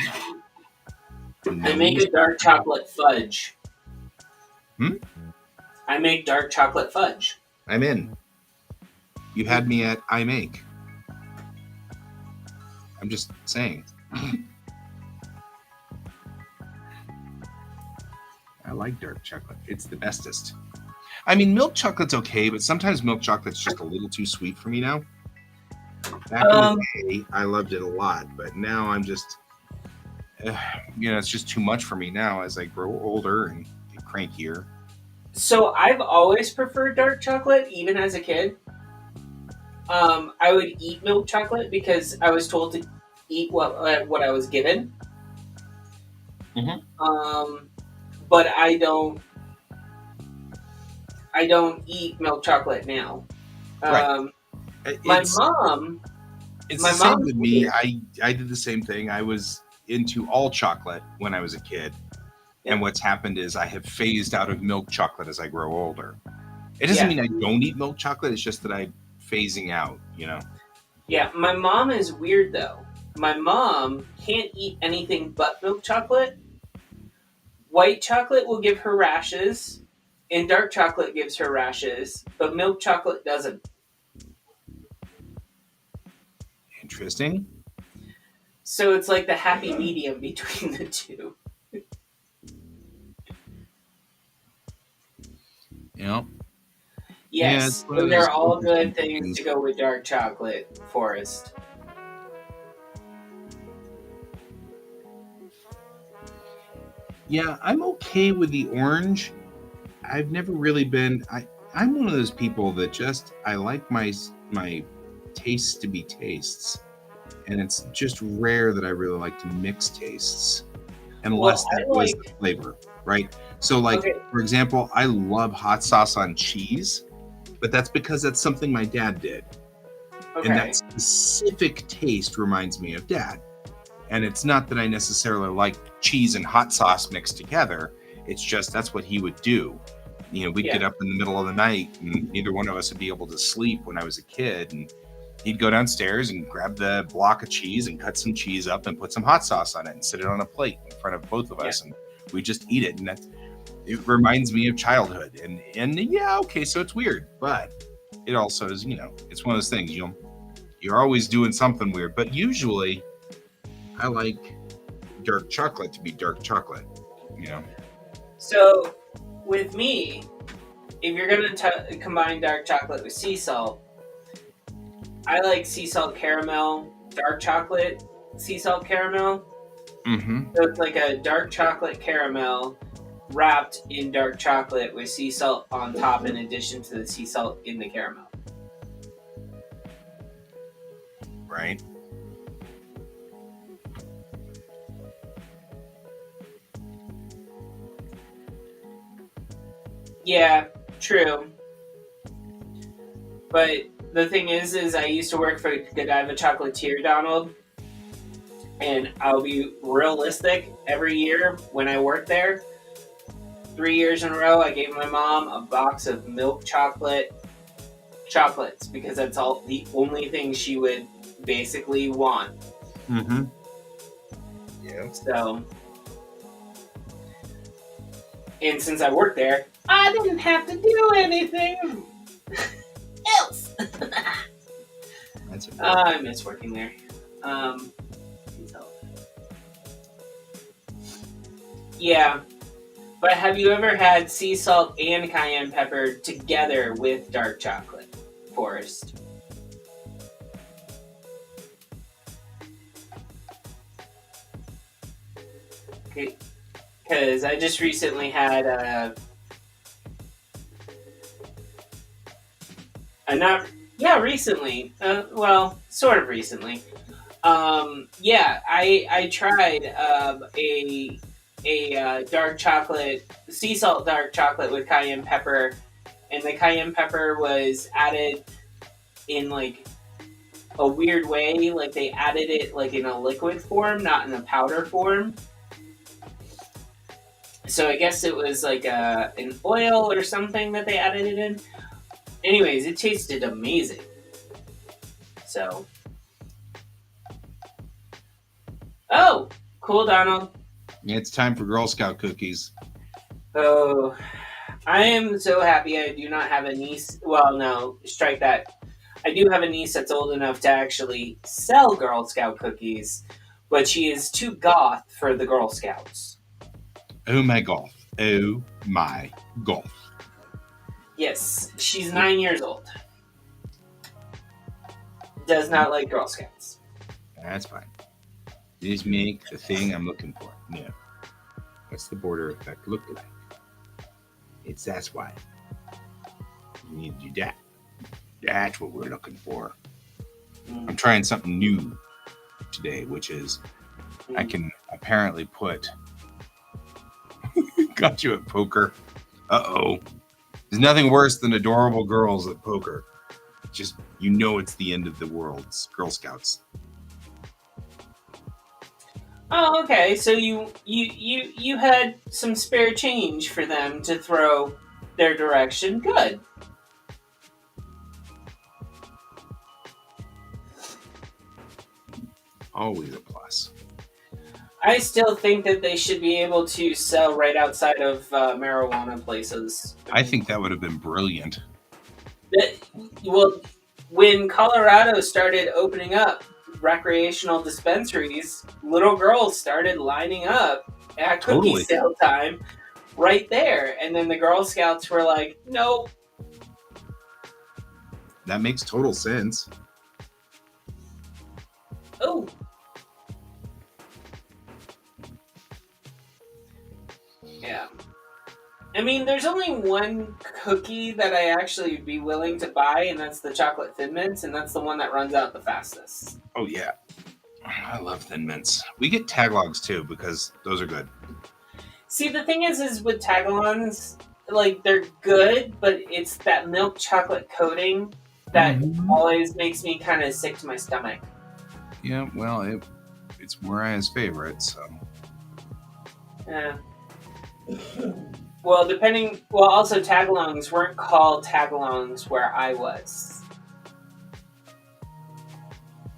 I make a dark chocolate fudge. I make dark chocolate fudge. I'm in. You had me at I make. I'm just saying. I like dark chocolate. It's the bestest. I mean, milk chocolate's okay, but sometimes milk chocolate's just a little too sweet for me now. Back in the day, I loved it a lot, but now I'm just, it's just too much for me now as I grow older and get crankier. So I've always preferred dark chocolate, even as a kid. I would eat milk chocolate because I was told to eat what I was given. But I don't eat milk chocolate now. Right. My mom. It's the same with me. I did the same thing. I was into all chocolate when I was a kid. And what's happened is I have phased out of milk chocolate as I grow older. It doesn't mean I don't eat milk chocolate. It's just that I'm phasing out, Yeah, my mom is weird, though. My mom can't eat anything but milk chocolate. White chocolate will give her rashes, and dark chocolate gives her rashes, but milk chocolate doesn't. Interesting. So it's like the happy medium between the two. Yeah. Yes, yeah, they're all good things to go with dark chocolate, Forrest. Yeah, I'm okay with the orange. I've never really been. I'm one of those people that just I like my tastes to be tastes, and it's just rare that I really like to mix tastes, unless that was the flavor, right? So, for example, I love hot sauce on cheese, but that's because that's something my dad did, and that specific taste reminds me of Dad. And it's not that I necessarily like cheese and hot sauce mixed together. It's just that's what he would do. We'd get up in the middle of the night and neither one of us would be able to sleep when I was a kid. And he'd go downstairs and grab the block of cheese and cut some cheese up and put some hot sauce on it and sit it on a plate in front of both of us. And we just eat it. And it reminds me of childhood. And yeah, okay, so it's weird. But it also is, it's one of those things, you're always doing something weird. But usually I like dark chocolate to be dark chocolate, So, with me, if you're going to combine dark chocolate with sea salt, I like sea salt caramel, dark chocolate, sea salt caramel. So it's like a dark chocolate caramel wrapped in dark chocolate with sea salt on top in addition to the sea salt in the caramel. Right. Yeah, true. But the thing is I used to work for Godiva Chocolatier, Donald, and I'll be realistic. Every year when I worked there, 3 years in a row, I gave my mom a box of milk chocolates because that's all the only thing she would basically want. Mm-hmm. Yeah. So, and since I worked there, I didn't have to do anything else. That's I miss working there. So, yeah. But have you ever had sea salt and cayenne pepper together with dark chocolate, Forrest? Because I just recently had not recently. Well, sort of recently. Yeah, I tried a dark chocolate, sea salt dark chocolate with cayenne pepper, and the cayenne pepper was added in like a weird way. Like they added it like in a liquid form, not in a powder form. So I guess it was like an oil or something that they added it in. Anyways, it tasted amazing. So, oh, cool, Donald. It's time for Girl Scout cookies. Oh, I am so happy I do not have a niece. Well, no, strike that. I do have a niece that's old enough to actually sell Girl Scout cookies, but she is too goth for the Girl Scouts. Oh my golf. Oh my golf. Yes, she's 9 years old. Does not like Girl Scouts. That's fine. Just make the thing I'm looking for. No. What's the border effect look like? That's why. You need to do that. That's what we're looking for. I'm trying something new today, which is I can apparently put got you at poker. Uh-oh. There's nothing worse than adorable girls at poker. Just it's the end of the world. It's Girl Scouts. Oh, okay. So you had some spare change for them to throw their direction. Good. Always a plus. I still think that they should be able to sell right outside of marijuana places. I think that would have been brilliant. Well, when Colorado started opening up recreational dispensaries, little girls started lining up at cookie sale time right there. And then the Girl Scouts were like, nope. That makes total sense. Oh. Yeah. I mean, there's only one cookie that I actually would be willing to buy, and that's the chocolate Thin Mints, and that's the one that runs out the fastest. Oh, yeah. I love Thin Mints. We get Tagalongs, too, because those are good. See, the thing is with Tagalongs, like, they're good, but it's that milk chocolate coating that always makes me kind of sick to my stomach. Yeah, well, it's Mariah's favorite, so. Yeah. Well, also Tagalongs weren't called Tagalongs where I was.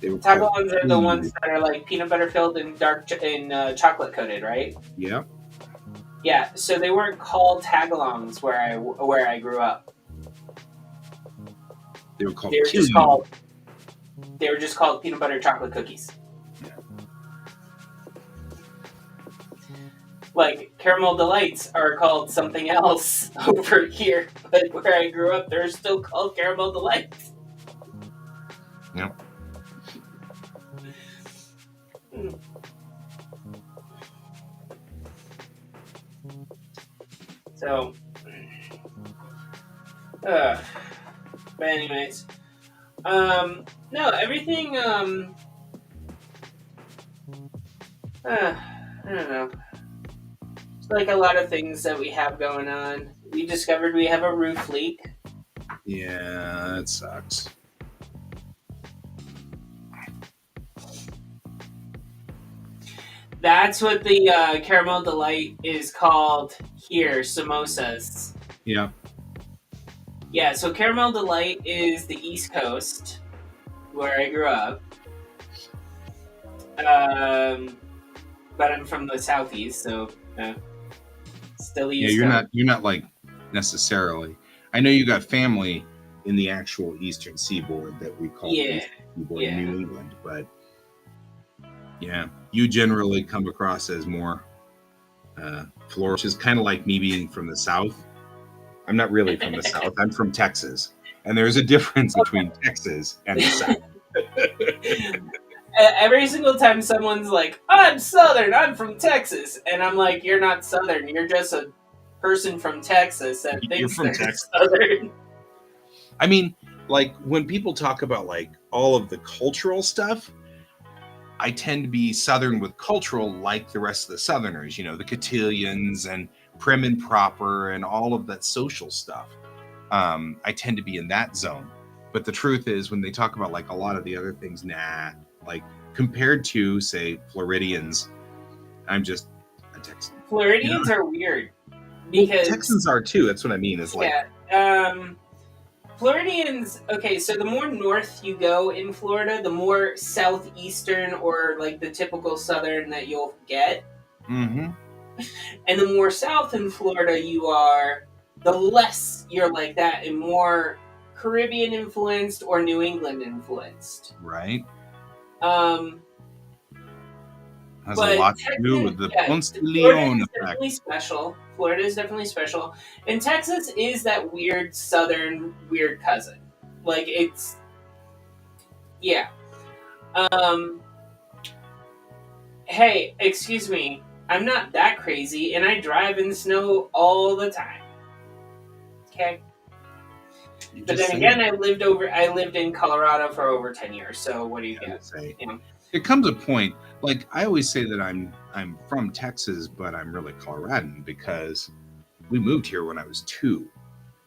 Tagalongs are the ones that are like peanut butter filled and chocolate coated, right? Yeah. Yeah, so they weren't called Tagalongs where I grew up. They were called. They were just called peanut butter chocolate cookies. Yeah. Like caramel delights are called something else over here, but where I grew up, they're still called caramel delights. Yep. So, but anyways, no, everything, I don't know. It's like a lot of things that we have going on. we discovered we have a roof leak. Yeah, that sucks. That's what the caramel delight is called here, samosas. Yeah. Yeah, so caramel delight is the East Coast, where I grew up. But I'm from the Southeast, so still the Yeah, East Coast. you're not like necessarily. I know you got family in the actual Eastern Seaboard that we call the Eastern Seaboard, New England, but yeah, you generally come across as more Florida, which is kind of like me being from the South. I'm not really from the South. I'm from Texas, and there's a difference between Texas and the South. Every single time someone's like, "I'm Southern, I'm from Texas," and I'm like, "You're not Southern. You're just a person from Texas that You're thinks from they're Texas. Southern." I mean, like when people talk about like all of the cultural stuff, I tend to be Southern with cultural like the rest of the Southerners, you know, the cotillions and prim and proper and all of that social stuff. I tend to be in that zone. But the truth is, when they talk about like a lot of the other things, nah, like compared to, say, Floridians, I'm just a Texan. Floridians are weird because Texans are too. That's what I mean. Is like, Floridians, okay, so the more north you go in Florida, the more southeastern or like the typical southern that you'll get. mm-hmm. And the more south in Florida you are, the less you're like that and more Caribbean influenced or New England influenced. Right. Has a But lot to do with the Ponce de Leon effect. Definitely special. Florida is definitely special. And Texas is that weird southern weird cousin. Like it's yeah. Hey, excuse me. I'm not that crazy and I drive in snow all the time. Okay? But then again, I lived in Colorado for over 10 years. So what do you get? You know? There comes a point, like I always say that I'm from Texas, but I'm really Coloradan because we moved here when I was 2.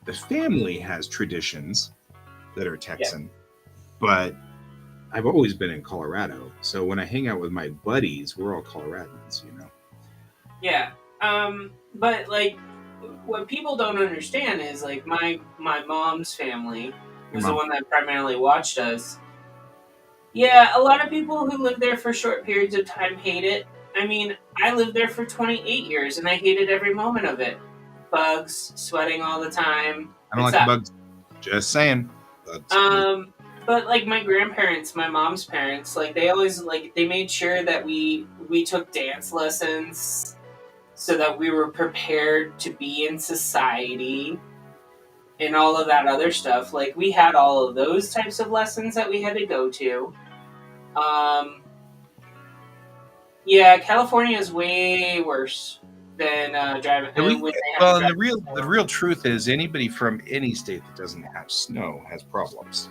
The family has traditions that are Texan, but I've always been in Colorado. So when I hang out with my buddies, we're all Coloradans, you know. Yeah. But like what people don't understand is like my mom's family was the one that primarily watched us. Yeah, a lot of people who live there for short periods of time hate it. I mean, I lived there for 28 years and I hated every moment of it. Bugs, sweating all the time. I don't like bugs. Just saying. But like my grandparents, my mom's parents, like they always like they made sure that we took dance lessons so that we were prepared to be in society and all of that other stuff. Like we had all of those types of lessons that we had to go to. Yeah, California is way worse than driving. Well, and the real truth is, anybody from any state that doesn't have snow has problems.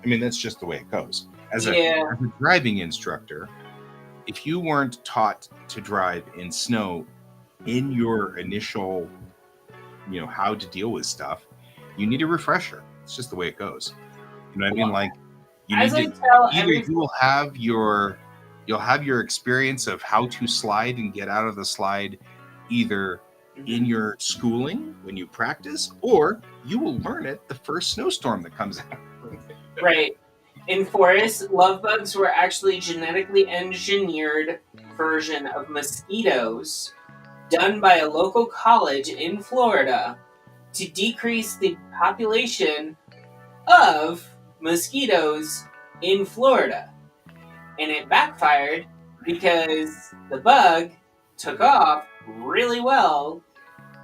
I mean, that's just the way it goes. As a driving instructor, if you weren't taught to drive in snow in your initial, you know, how to deal with stuff, you need a refresher. It's just the way it goes. You know what I mean? Like, you need to either you'll have your experience of how to slide and get out of the slide either in your schooling when you practice, or you will learn it the first snowstorm that comes out. Right. In forests, love bugs were actually genetically engineered version of mosquitoes done by a local college in Florida to decrease the population of mosquitoes in Florida. And it backfired because the bug took off really well.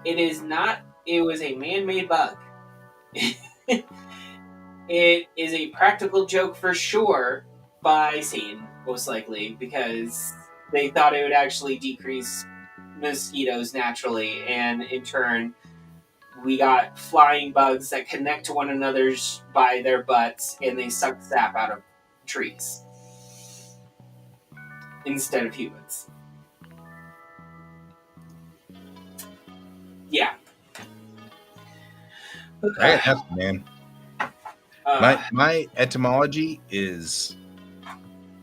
It was a man-made bug. It is a practical joke for sure by Satan, most likely, because they thought it would actually decrease mosquitoes naturally, and in turn, we got flying bugs that connect to one another by their butts, and they suck sap out of trees instead of humans. Yeah. I got nothing, man. Uh, My etymology is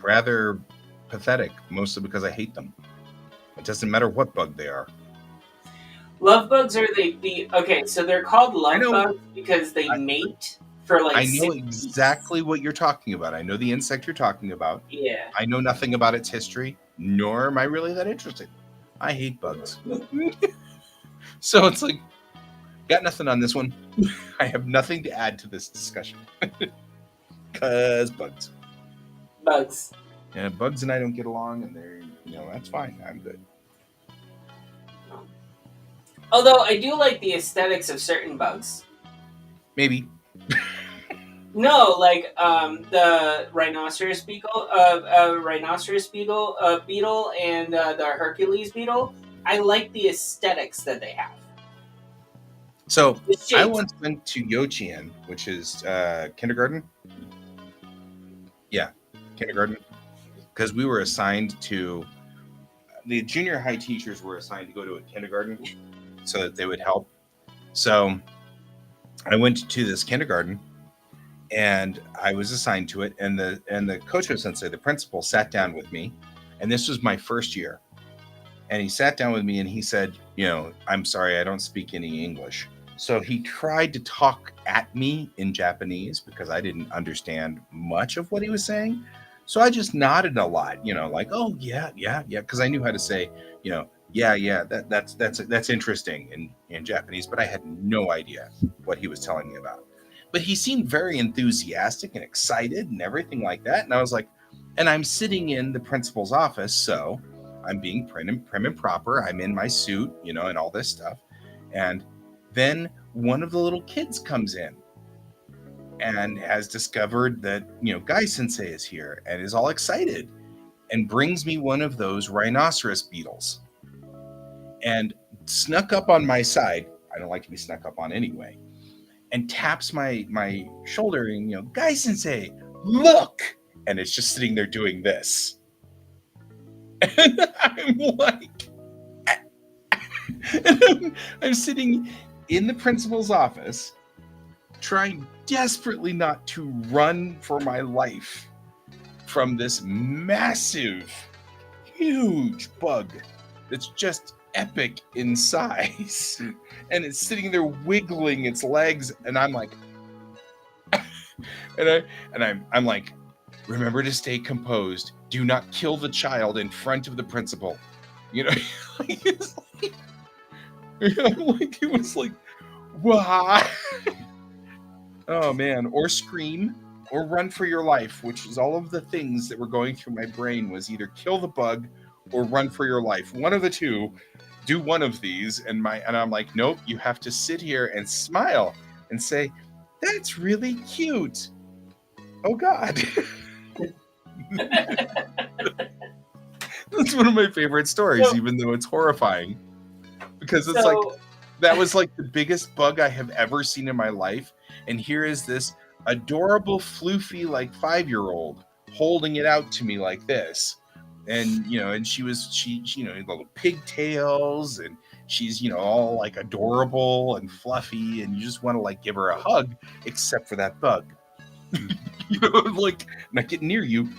rather pathetic, mostly because I hate them. It doesn't matter what bug they are. love bugs are the okay, so they're called I love know bugs because they I, mate for like I know 6 weeks. exactly what you're talking about. I know the insect you're talking about. Yeah. I know nothing about its history, nor am I really that interested. I hate bugs. So it's like, got nothing on this one. I have nothing to add to this discussion. Because bugs. Bugs. Yeah, bugs and I don't get along, and they're, that's fine. I'm good. Although I do like the aesthetics of certain bugs. Maybe. No, like the rhinoceros beetle, and the Hercules beetle. I like the aesthetics that they have. So The I shapes. once went to Yochien, which is kindergarten. Yeah, kindergarten. Because we were assigned to, the junior high teachers were assigned to go to a kindergarten so that they would help. So I went to this kindergarten and I was assigned to it. And the Kocho sensei, the principal, sat down with me. And this was my first year. And he sat down with me and he said, I'm sorry, I don't speak any English. So he tried to talk at me in Japanese because I didn't understand much of what he was saying. So I just nodded a lot, like, oh yeah, yeah, yeah, because I knew how to say, yeah, that's interesting in Japanese, but I had no idea what he was telling me about. But he seemed very enthusiastic and excited and everything like that. And I was like, and I'm sitting in the principal's office, so I'm being prim and proper. I'm in my suit, and all this stuff. And then one of the little kids comes in and has discovered that, Guy Sensei is here and is all excited and brings me one of those rhinoceros beetles and snuck up on my side. I don't like to be snuck up on anyway. And taps my shoulder and, Guy Sensei, look! And it's just sitting there doing this. And I'm like, and I'm sitting in the principal's office trying desperately not to run for my life from this massive, huge bug that's just epic in size. And it's sitting there wiggling its legs, and I'm like, I'm like, remember to stay composed. Do not kill the child in front of the principal. It was like, why? Oh man, or scream or run for your life, which is all of the things that were going through my brain, was either kill the bug or run for your life. One of the two, do one of these. And I'm like, nope, you have to sit here and smile and say, that's really cute. Oh God. That's one of my favorite stories, even though it's horrifying. Because it's like, that was like the biggest bug I have ever seen in my life. And here is this adorable, floofy, like 5-year-old holding it out to me like this. And, and she little pigtails, and she's, all like adorable and fluffy. And you just want to like give her a hug, except for that bug. Like, not getting near you.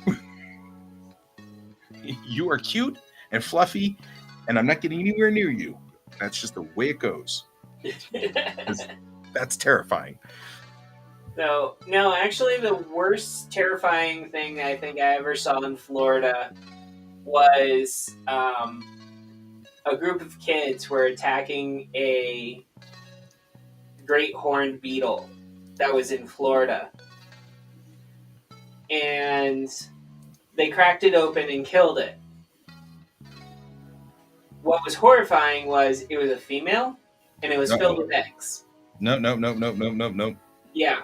You are cute and fluffy, and I'm not getting anywhere near you. That's just the way it goes. That's terrifying. No, actually, the worst terrifying thing I think I ever saw in Florida was a group of kids were attacking a great horned beetle that was in Florida. And they cracked it open and killed it. What was horrifying was it was a female, and it was filled with eggs. No. Yeah.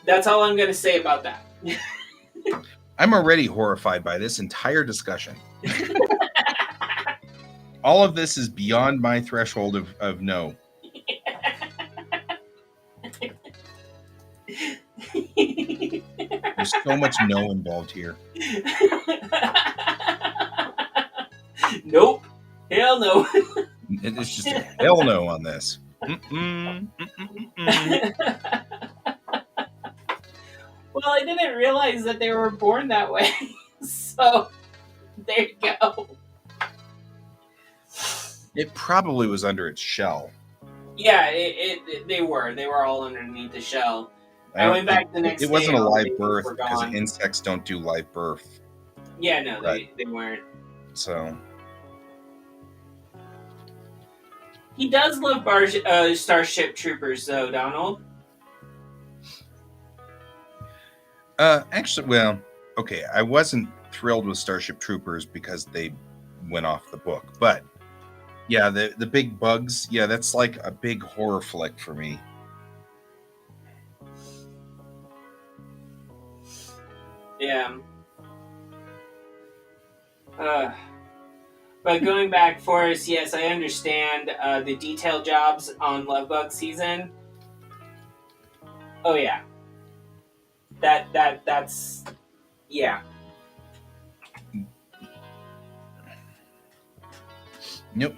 That's all I'm going to say about that. I'm already horrified by this entire discussion. All of this is beyond my threshold of no. There's so much no involved here. Nope. Hell no. It's just a hell no on this. Well, I didn't realize that they were born that way. So there you go. It probably was under its shell. Yeah, they were all underneath the shell. I went back the next It day wasn't and a all the live babies birth were because gone. insects don't do live birth. Yeah, no, Right. they weren't. So He does love Starship Troopers, though, Donald. actually, well, okay, I wasn't thrilled with Starship Troopers because they went off the book, but yeah, the big bugs, yeah, that's like a big horror flick for me. Yeah. But going back, Forrest, yes, I understand the detail jobs on Lovebug season. Oh yeah, that's yeah. Nope.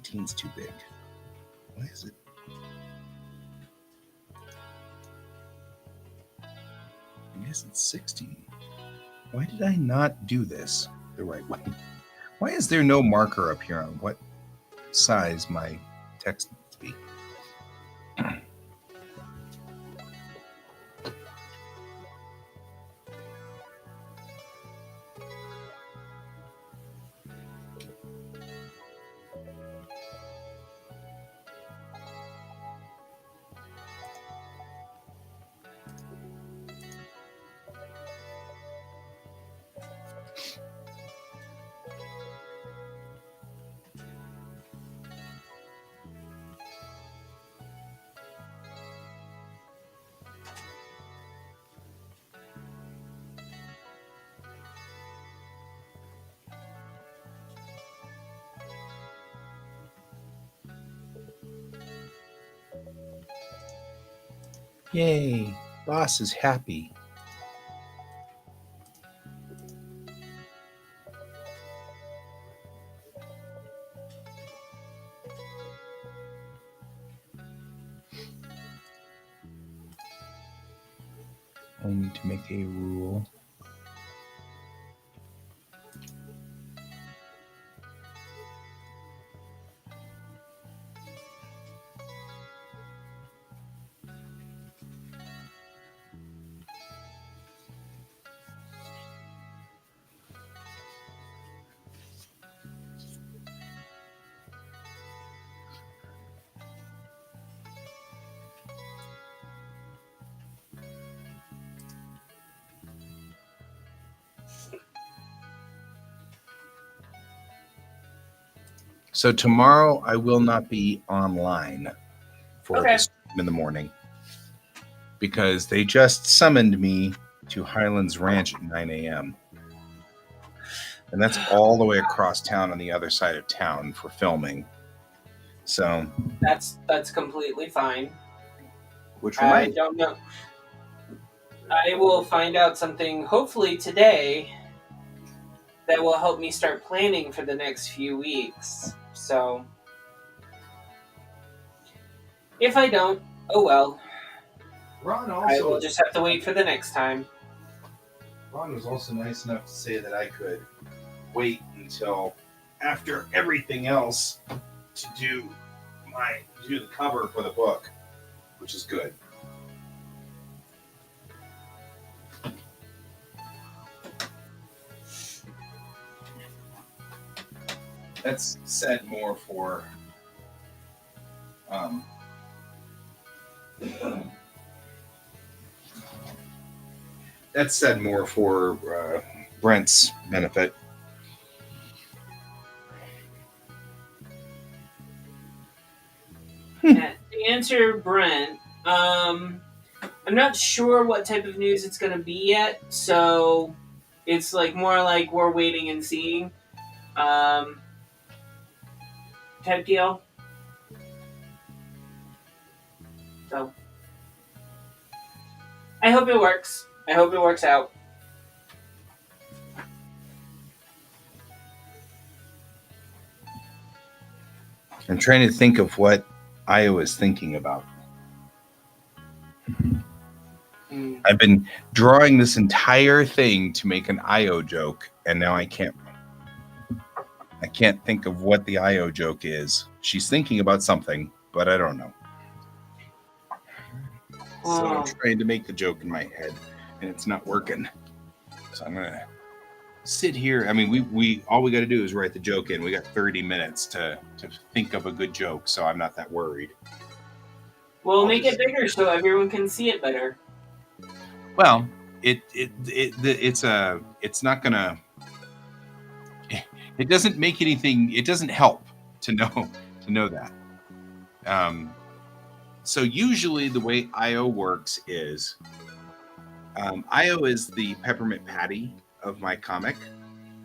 18's too big. Why is it? I guess it's 16. Why did I not do this the right way? Why is there no marker up here on what size my text needs to be? Yay, boss is happy. I need to make a rule. So tomorrow I will not be online for the stream in the morning because they just summoned me to Highlands Ranch at 9 a.m. And that's all the way across town on the other side of town for filming. So that's completely fine. Which I don't know. I will find out something hopefully today that will help me start planning for the next few weeks. So if I don't, oh well. Ron also, I will just have to wait for the next time. Ron was also nice enough to say that I could wait until after everything else to do the cover for the book, which is good. That's said more for Brent's benefit. To answer Brent, I'm not sure what type of news it's gonna be yet, so it's like more like we're waiting and seeing um, type deal. So I hope it works. I hope it works out. I'm trying to think of what Io is thinking about. I've been drawing this entire thing to make an Io joke, and now I can't think of what the Io joke is. She's thinking about something, but I don't know. So I'm trying to make the joke in my head, and it's not working. So I'm gonna sit here. I mean, we all we got to do is write the joke in. We got 30 minutes to think of a good joke, so I'm not that worried. We'll make it bigger so everyone can see it better. Well, it's not gonna. It doesn't make anything. It doesn't help to know that. So usually the way Io works is, Io is the Peppermint Patty of my comic.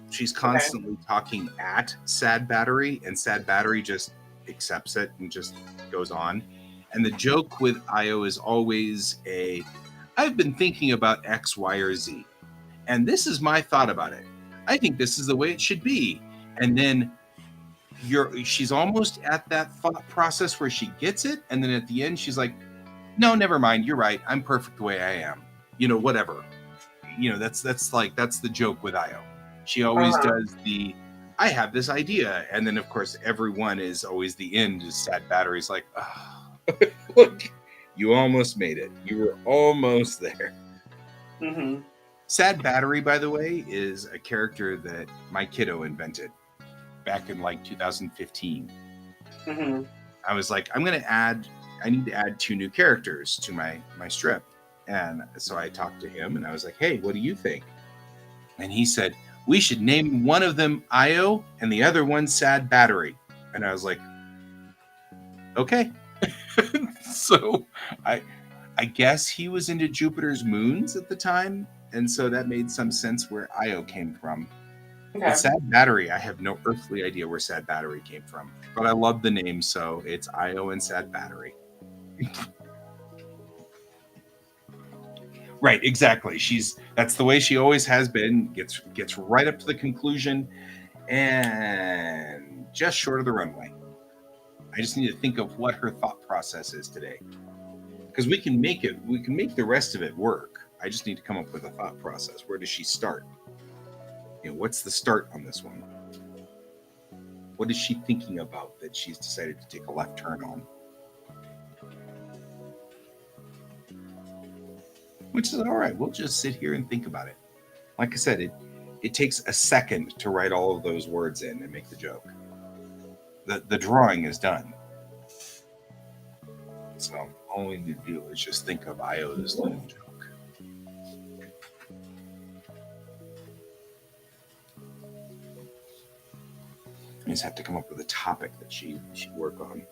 She's constantly talking at Sad Battery, and Sad Battery just accepts it and just goes on. And the joke with Io is always I've been thinking about X, Y, or Z, and this is my thought about it. I think this is the way it should be. And then she's almost at that thought process where she gets it, and then at the end she's like, no, never mind, you're right, I'm perfect the way I am. Whatever. That's the joke with Io. She always does I have this idea, and then of course everyone is always the end is Sad Battery's like, oh, look, you almost made it. You were almost there. Mm-hmm. Sad Battery, by the way, is a character that my kiddo invented back in like 2015. Mm-hmm. I was like, I need to add 2 new characters to my strip. And so I talked to him and I was like, hey, what do you think? And he said, we should name one of them Io and the other one Sad Battery. And I was like, okay. So I guess he was into Jupiter's moons at the time. And so that made some sense where Io came from. Okay. But Sad Battery, I have no earthly idea where Sad Battery came from. But I love the name, so it's Io and Sad Battery. Right, exactly. That's the way she always has been. Gets right up to the conclusion and just short of the runway. I just need to think of what her thought process is today. Because we can make the rest of it work. I just need to come up with a thought process. Where does she start? What's the start on this one? What is she thinking about that she's decided to take a left turn on? Which is all right. We'll just sit here and think about it. Like I said, it takes a second to write all of those words in and make the joke. The drawing is done. So all we need to do is just think of Io's little joke. I just have to come up with a topic that she should work on.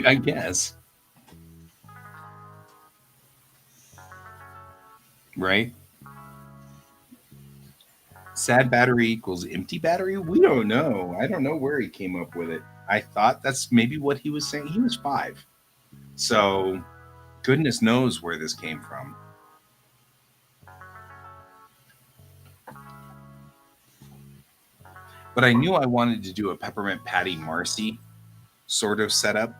I guess. Right? Sad battery equals empty battery? We don't know. I don't know where he came up with it. I thought that's maybe what he was saying. He was 5. So goodness knows where this came from. But I knew I wanted to do a Peppermint Patty Marcy sort of setup.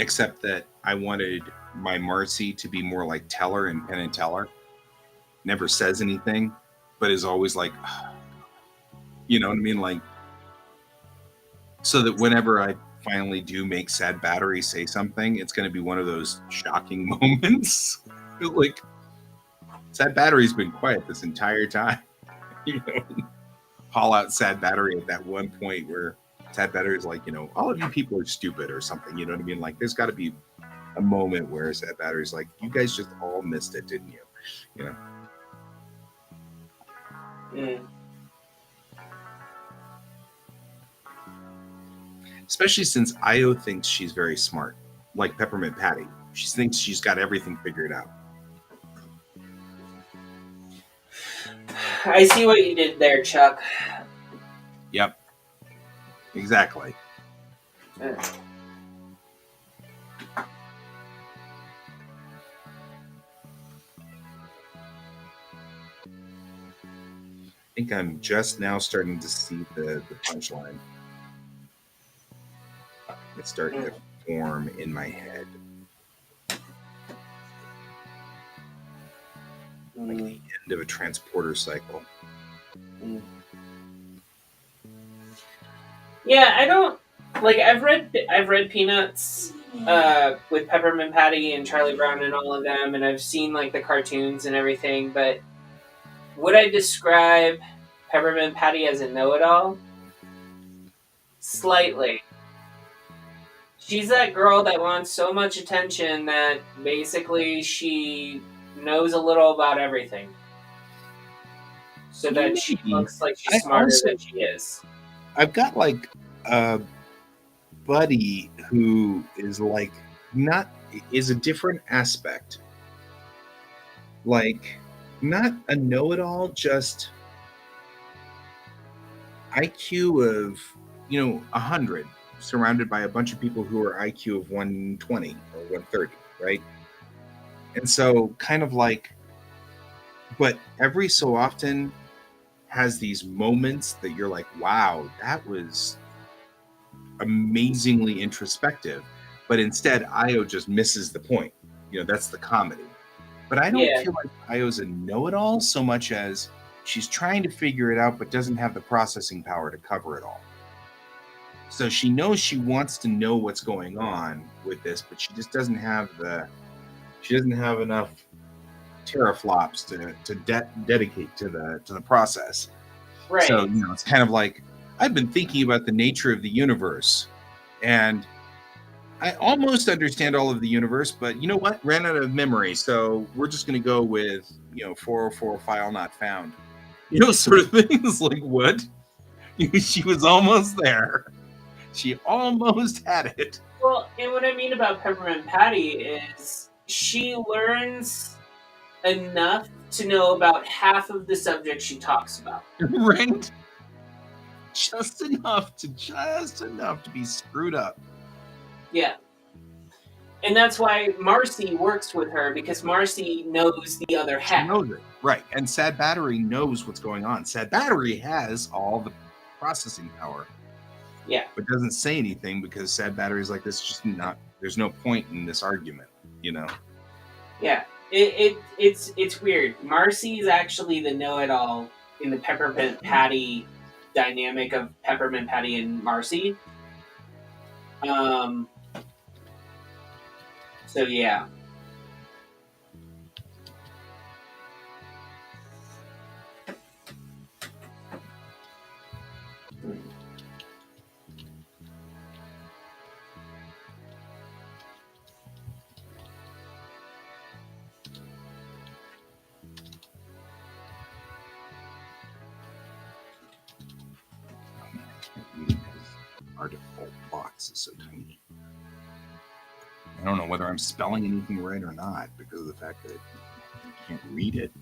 Except that I wanted my Marcy to be more like Teller in Penn and Teller. Never says anything, but is always like, you know what I mean? Like, so that whenever I finally do make Sad Battery say something, it's going to be one of those shocking moments. Like, Sad Battery's been quiet this entire time. You know, haul out Sad Battery at that one point where Sad Battery's like, all of you people are stupid or something. You know what I mean? Like, there's got to be a moment where Sad Battery's like, you guys just all missed it, didn't you? You know? Mm. Especially since Io thinks she's very smart, like Peppermint Patty. She thinks she's got everything figured out. I see what you did there, Chuck. Yep. Exactly. I think I'm just now starting to see the punchline. It's starting to form in my head. Like the end of a transporter cycle. Yeah, I don't like. I've read Peanuts with Peppermint Patty and Charlie Brown and all of them, and I've seen like the cartoons and everything. But would I describe Peppermint Patty as a know-it-all? Slightly. She's that girl that wants so much attention that basically she knows a little about everything, so that she looks like she's smarter than she is. I've got like a buddy who is like is a different aspect. Like, not a know-it-all, just IQ of 100, surrounded by a bunch of people who are IQ of 120 or 130, right? And so kind of like, but every so often has these moments that you're like, wow, that was amazingly introspective. But instead, Io just misses the point. That's the comedy. But I don't feel like Io's a know-it-all so much as she's trying to figure it out, but doesn't have the processing power to cover it all. So she knows she wants to know what's going on with this, but she just doesn't have enough teraflops to dedicate to the process. Right. So it's kind of like, I've been thinking about the nature of the universe, and I almost understand all of the universe, but you know what? Ran out of memory, so we're just going to go with 404 file not found. Sort of things. Like, what? She was almost there. She almost had it. Well, and what I mean about Peppermint Patty is she learns enough to know about half of the subject she talks about. Right? Just enough to be screwed up. Yeah. And that's why Marcy works with her, because Marcy knows the other half. She knows it. Right. And Sad Battery knows what's going on. Sad Battery has all the processing power. Yeah. But doesn't say anything because Sad Battery's like, this just not, there's no point in this argument, Yeah. It's weird. Marcy's actually the know-it-all in the Peppermint Patty dynamic of Peppermint Patty and Marcy. So yeah. Our default box is so tiny. I don't know whether I'm spelling anything right or not because of the fact that I can't read it.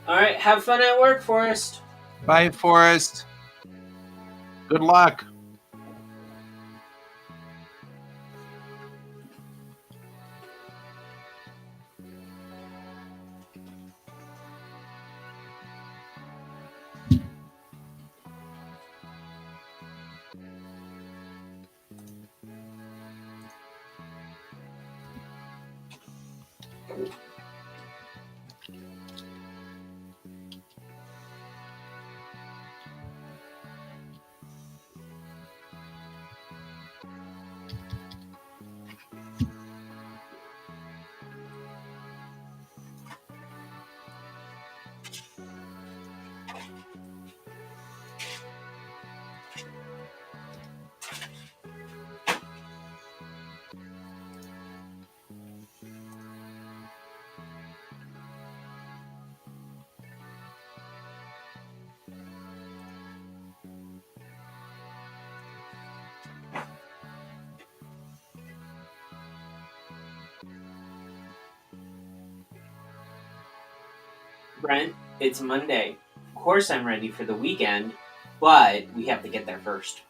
All right, have fun at work, Forrest. Bye, Forrest. Good luck. Brent, it's Monday. Of course I'm ready for the weekend, but we have to get there first.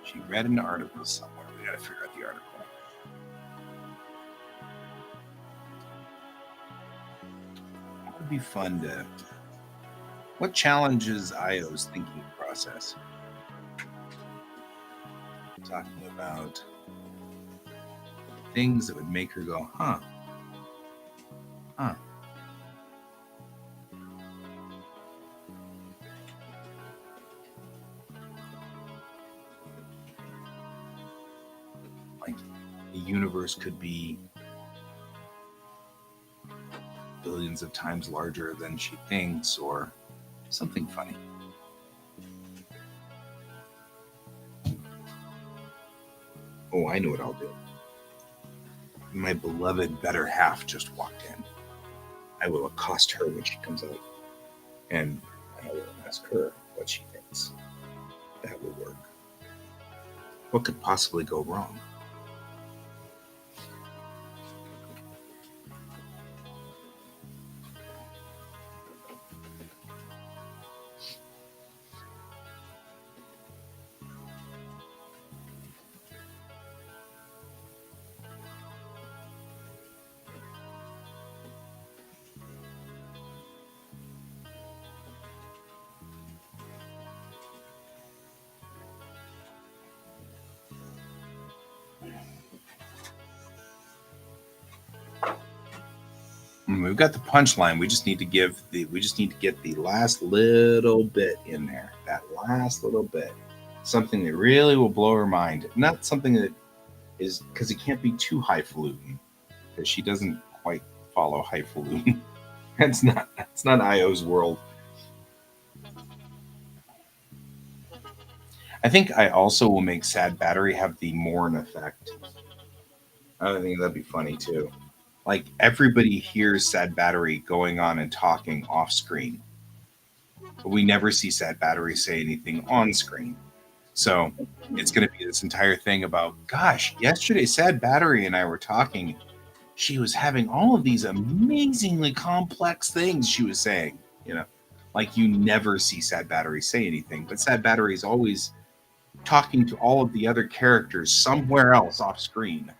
She read an article somewhere. We got to figure out the article. It would be fun to. What challenges Io's thinking process? Talking about things that would make her go, huh. Like the universe could be billions of times larger than she thinks, or something funny. Oh, I know what I'll do. My beloved better half just walked in. I will accost her when she comes out, and I will ask her what she thinks. That will work. What could possibly go wrong? We've got the punchline. We just need to get the last little bit in there. That last little bit. Something that really will blow her mind. Not something that is, because it can't be too highfalutin, because she doesn't quite follow highfalutin. That's not Io's world. I think I also will make Sad Battery have the Morn effect. I think that'd be funny too. Like everybody hears Sad Battery going on and talking off screen, but we never see Sad Battery say anything on screen. So it's going to be this entire thing about, gosh, yesterday Sad Battery and I were talking. She was having all of these amazingly complex things she was saying, like you never see Sad Battery say anything, but Sad Battery is always talking to all of the other characters somewhere else off screen.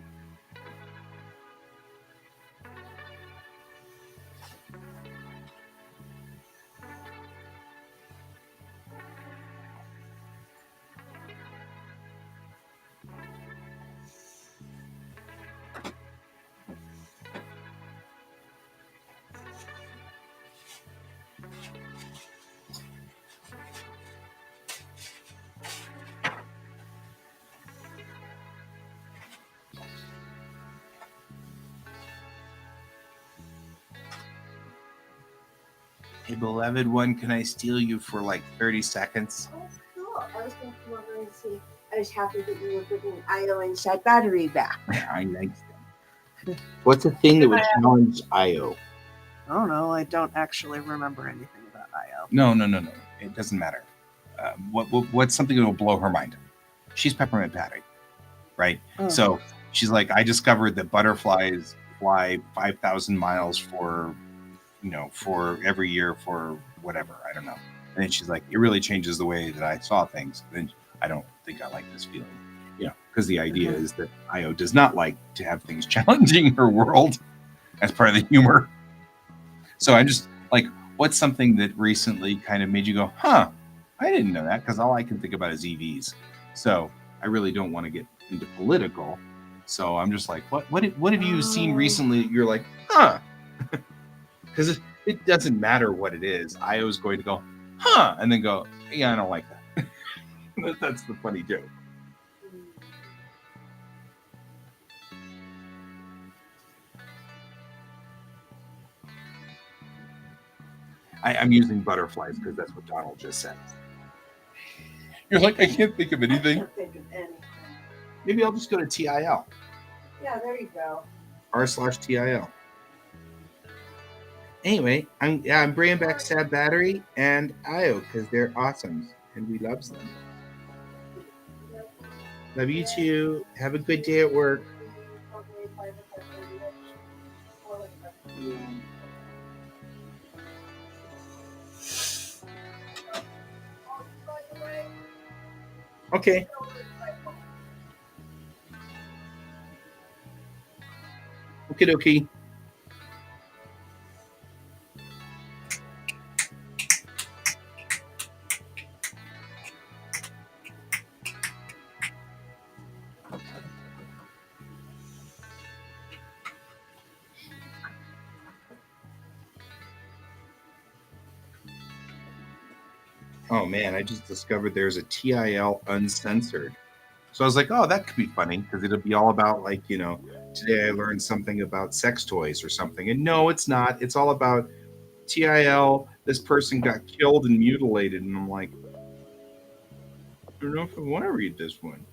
Hey, beloved one, can I steal you for like 30 seconds? Oh, cool. I was going to come over and see. I was happy that you were bringing Io and Sad Battery back. I like them. What's a thing that would challenge Io? Oh, no, I don't actually remember anything about Io. No. It doesn't matter. What's something that will blow her mind? She's Peppermint Patty, right? Oh. So she's like, I discovered that butterflies fly 5,000 miles for every year for whatever, I don't know. And then she's like, it really changes the way that I saw things. Then I don't think I like this feeling, because the idea is that Io does not like to have things challenging her world as part of the humor. So I'm just like, what's something that recently kind of made you go, huh, I didn't know that, because all I can think about is EVs. So I really don't want to get into political. So I'm just like, what have you seen recently that you're like, huh? Because it doesn't matter what it is. I was going to go, huh, and then go, yeah, I don't like that. That's the funny joke. I'm using butterflies because that's what Donald just said. You're like, I can't think of anything. I can't think of anything. Maybe I'll just go to TIL. Yeah, there you go. r/TIL. Anyway, I'm bringing back Sad Battery and Io because they're awesome and we love them. Love you too. Have a good day at work. Okay. Okie dokie. Oh man, I just discovered there's a TIL uncensored. So I was like, oh, that could be funny because it'll be all about like, today I learned something about sex toys or something. And no, it's not. It's all about TIL. This person got killed and mutilated. And I'm like, I don't know if I want to read this one.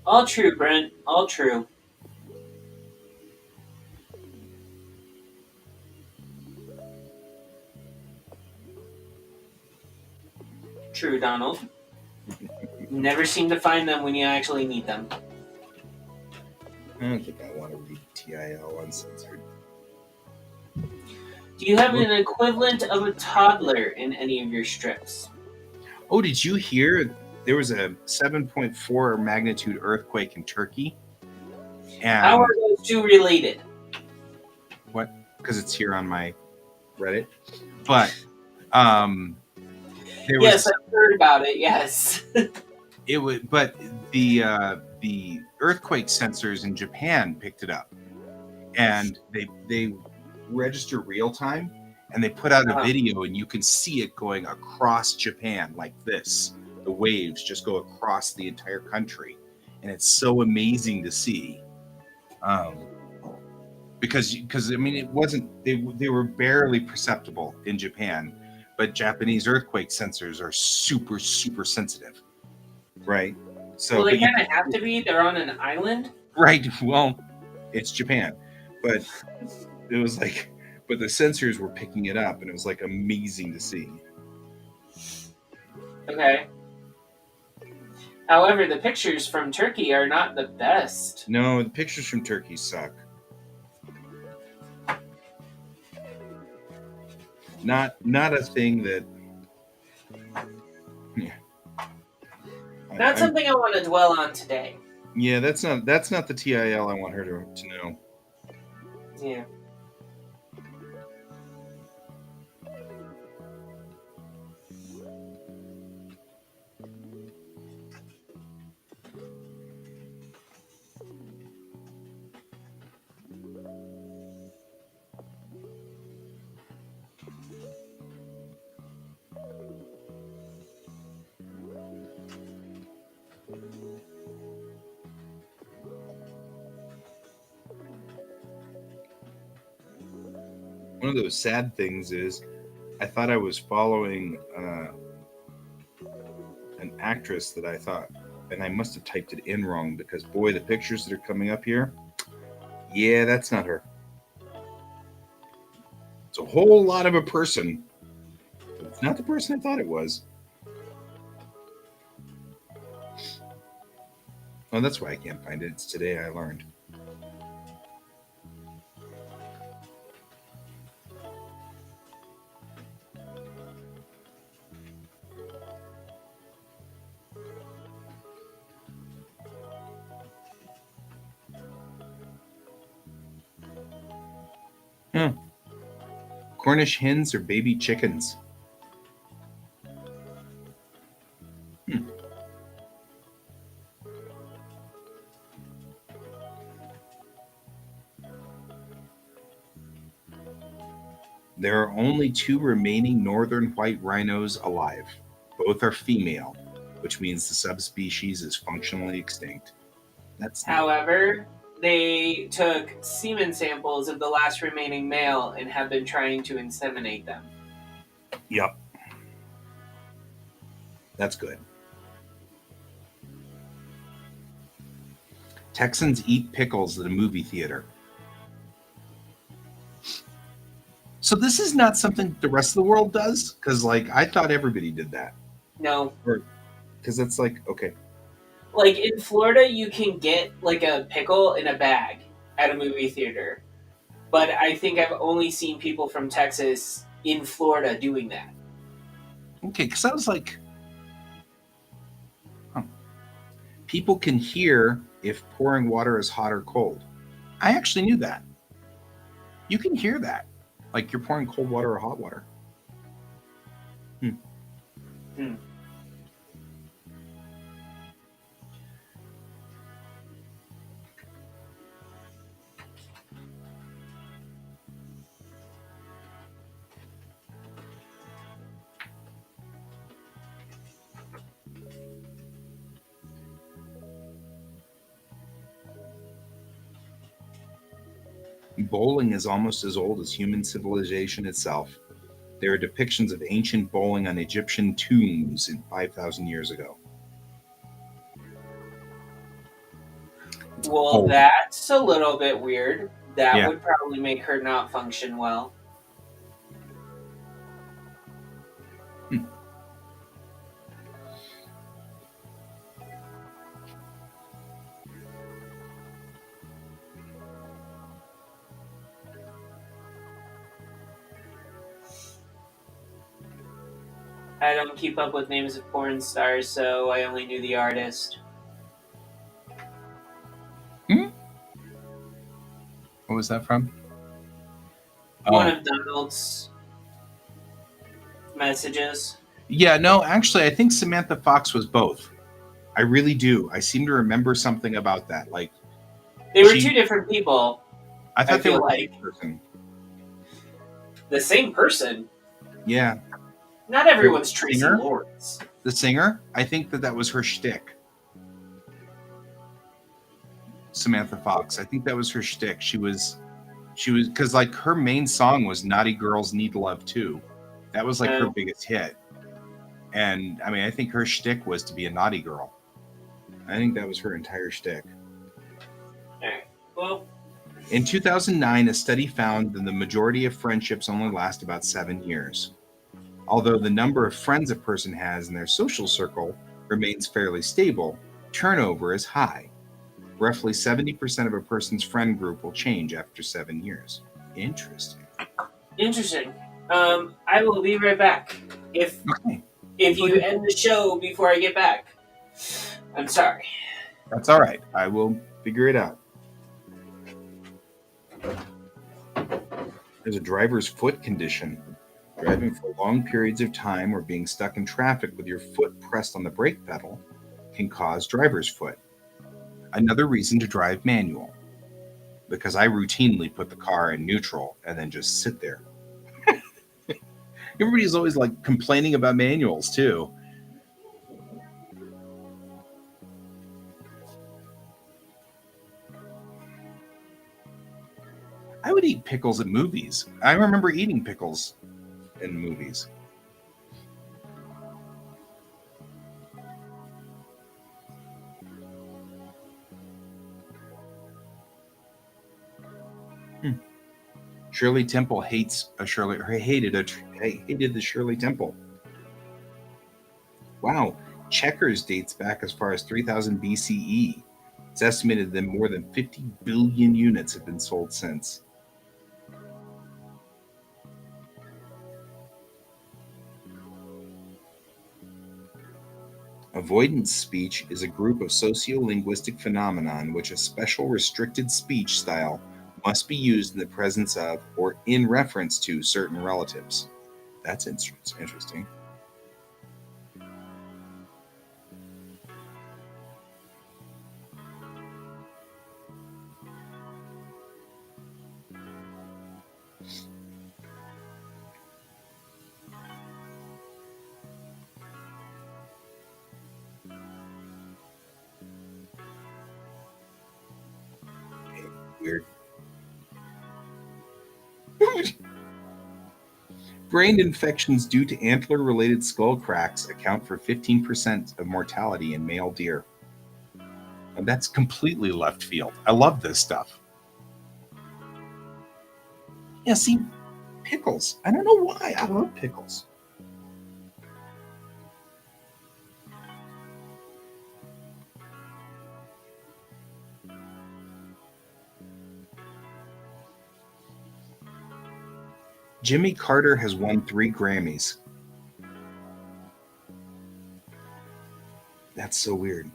All true, Brent. All true. True, Donald. Never seem to find them when you actually need them. I don't think I want to read TIL uncensored. Do you have an equivalent of a toddler in any of your strips? Oh, did you hear there was a 7.4 magnitude earthquake in Turkey? And how are those two related? What? Because it's here on my Reddit. But yes, I've heard about it. Yes. It would, but the earthquake sensors in Japan picked it up, and they register real time, and they put out a video, and you can see it going across Japan like this. The waves just go across the entire country, and it's so amazing to see. Because I mean, it wasn't they were barely perceptible in Japan, but Japanese earthquake sensors are super sensitive. Right. So well, they kind of have to be. They're on an island. Right. Well, it's Japan, but it was like, but the sensors were picking it up, and it was like amazing to see. Okay. However, the pictures from Turkey are not the best. No, the pictures from Turkey suck. Not a thing that. Yeah. Not something I want to dwell on today. Yeah, that's not the TIL I want her to know. Yeah. One of those sad things is I thought I was following an actress that I thought, and I must have typed it in wrong because, boy, the pictures that are coming up here, yeah, that's not her. It's a whole lot of a person, but it's not the person I thought it was. Oh, that's why I can't find it. It's Today I Learned. Cornish hens or baby chickens? There are only 2 remaining northern white rhinos alive. Both are female, which means the subspecies is functionally extinct. However, they took semen samples of the last remaining male and have been trying to inseminate them. Yep. That's good. Texans eat pickles at a movie theater. So this is not something the rest of the world does? Because, like, I thought everybody did that. No. Because it's like, okay. Like, in Florida, you can get, like, a pickle in a bag at a movie theater. But I think I've only seen people from Texas in Florida doing that. Okay, because I was like, people can hear if pouring water is hot or cold. I actually knew that. You can hear that. Like you're pouring cold water or hot water. Bowling is almost as old as human civilization itself. There are depictions of ancient bowling on Egyptian tombs in 5,000 years ago. Well, that's a little bit weird. That would probably make her not function well. I don't keep up with names of porn stars, so I only knew the artist. What was that from? One of Donald's messages. Yeah, no, actually, I think Samantha Fox was both. I really do. I seem to remember something about that. Like they were 2 different people. I thought they were the same person. The same person? Yeah. Not everyone's Tracy Lords. The singer? I think that was her shtick. Samantha Fox. I think that was her shtick. She was because like her main song was "Naughty Girls Need Love Too." That was like her biggest hit. And I mean, I think her shtick was to be a naughty girl. I think that was her entire shtick. All right. Well, in 2009, a study found that the majority of friendships only last about 7 years. Although the number of friends a person has in their social circle remains fairly stable, turnover is high. Roughly 70% of a person's friend group will change after 7 years. Interesting. I will be right back. If you end the show before I get back, I'm sorry. That's all right. I will figure it out. There's a driver's foot condition. Driving for long periods of time or being stuck in traffic with your foot pressed on the brake pedal can cause driver's foot. Another reason to drive manual, because I routinely put the car in neutral and then just sit there. Everybody's always like complaining about manuals too. I would eat pickles at movies. I remember eating pickles in movies. Shirley Temple hates a Shirley. Or hated the Shirley Temple. Wow, checkers dates back as far as 3000 BCE. It's estimated that more than 50 billion units have been sold since. Avoidance speech is a group of sociolinguistic phenomena in which a special restricted speech style must be used in the presence of or in reference to certain relatives. That's interesting. Weird. Brain infections due to antler-related skull cracks account for 15% of mortality in male deer. And that's completely left field. I love this stuff. Yeah, see, pickles. I don't know why. I love pickles. Jimmy Carter has won 3 Grammys. That's so weird.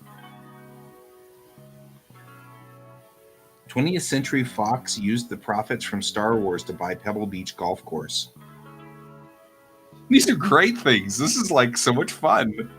20th Century Fox used the profits from Star Wars to buy Pebble Beach Golf Course. These are great things. This is like so much fun.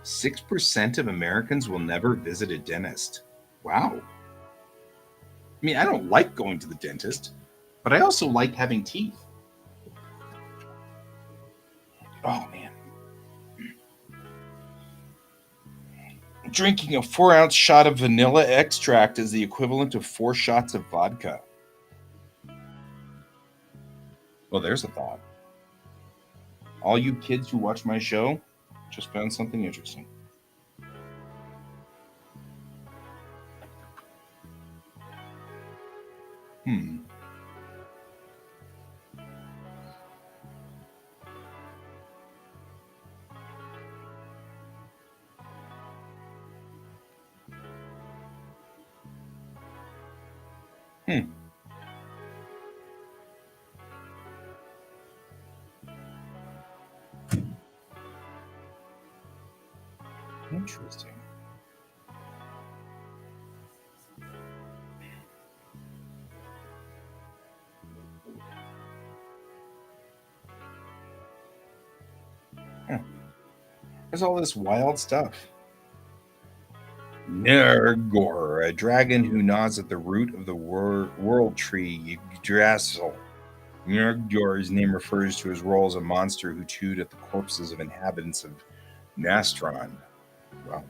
Six 6% of Americans will never visit a dentist. Wow. I mean, I don't like going to the dentist, but I also like having teeth. Oh, man. Drinking a 4-ounce shot of vanilla extract is the equivalent of 4 shots of vodka. Well, there's a thought. All you kids who watch my show just found something interesting. Interesting. There's all this wild stuff. Nergor, a dragon who gnaws at the root of the world tree Yggdrasil. Nergor's name refers to his role as a monster who chewed at the corpses of inhabitants of Nastron. Wow.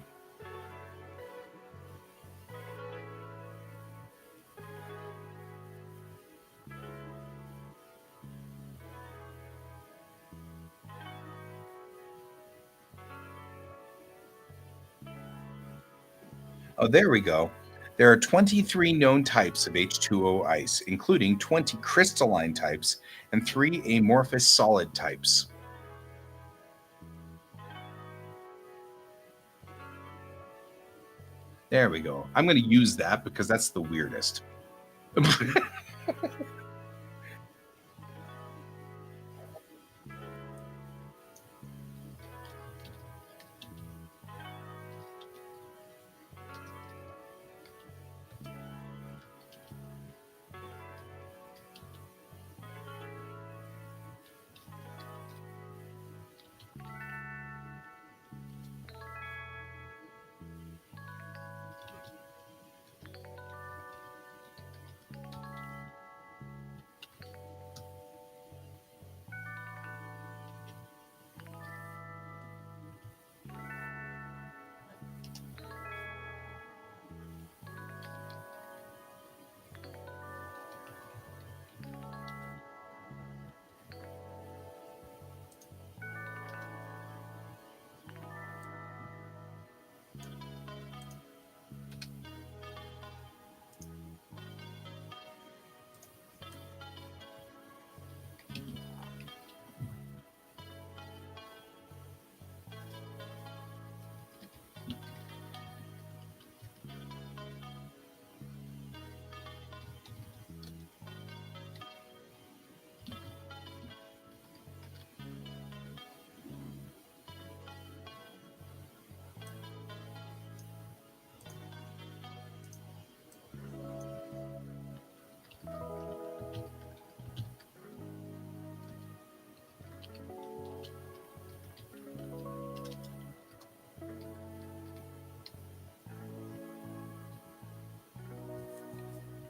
Oh, there we go. There are 23 known types of H2O ice, including 20 crystalline types and 3 amorphous solid types. There we go. I'm going to use that because that's the weirdest.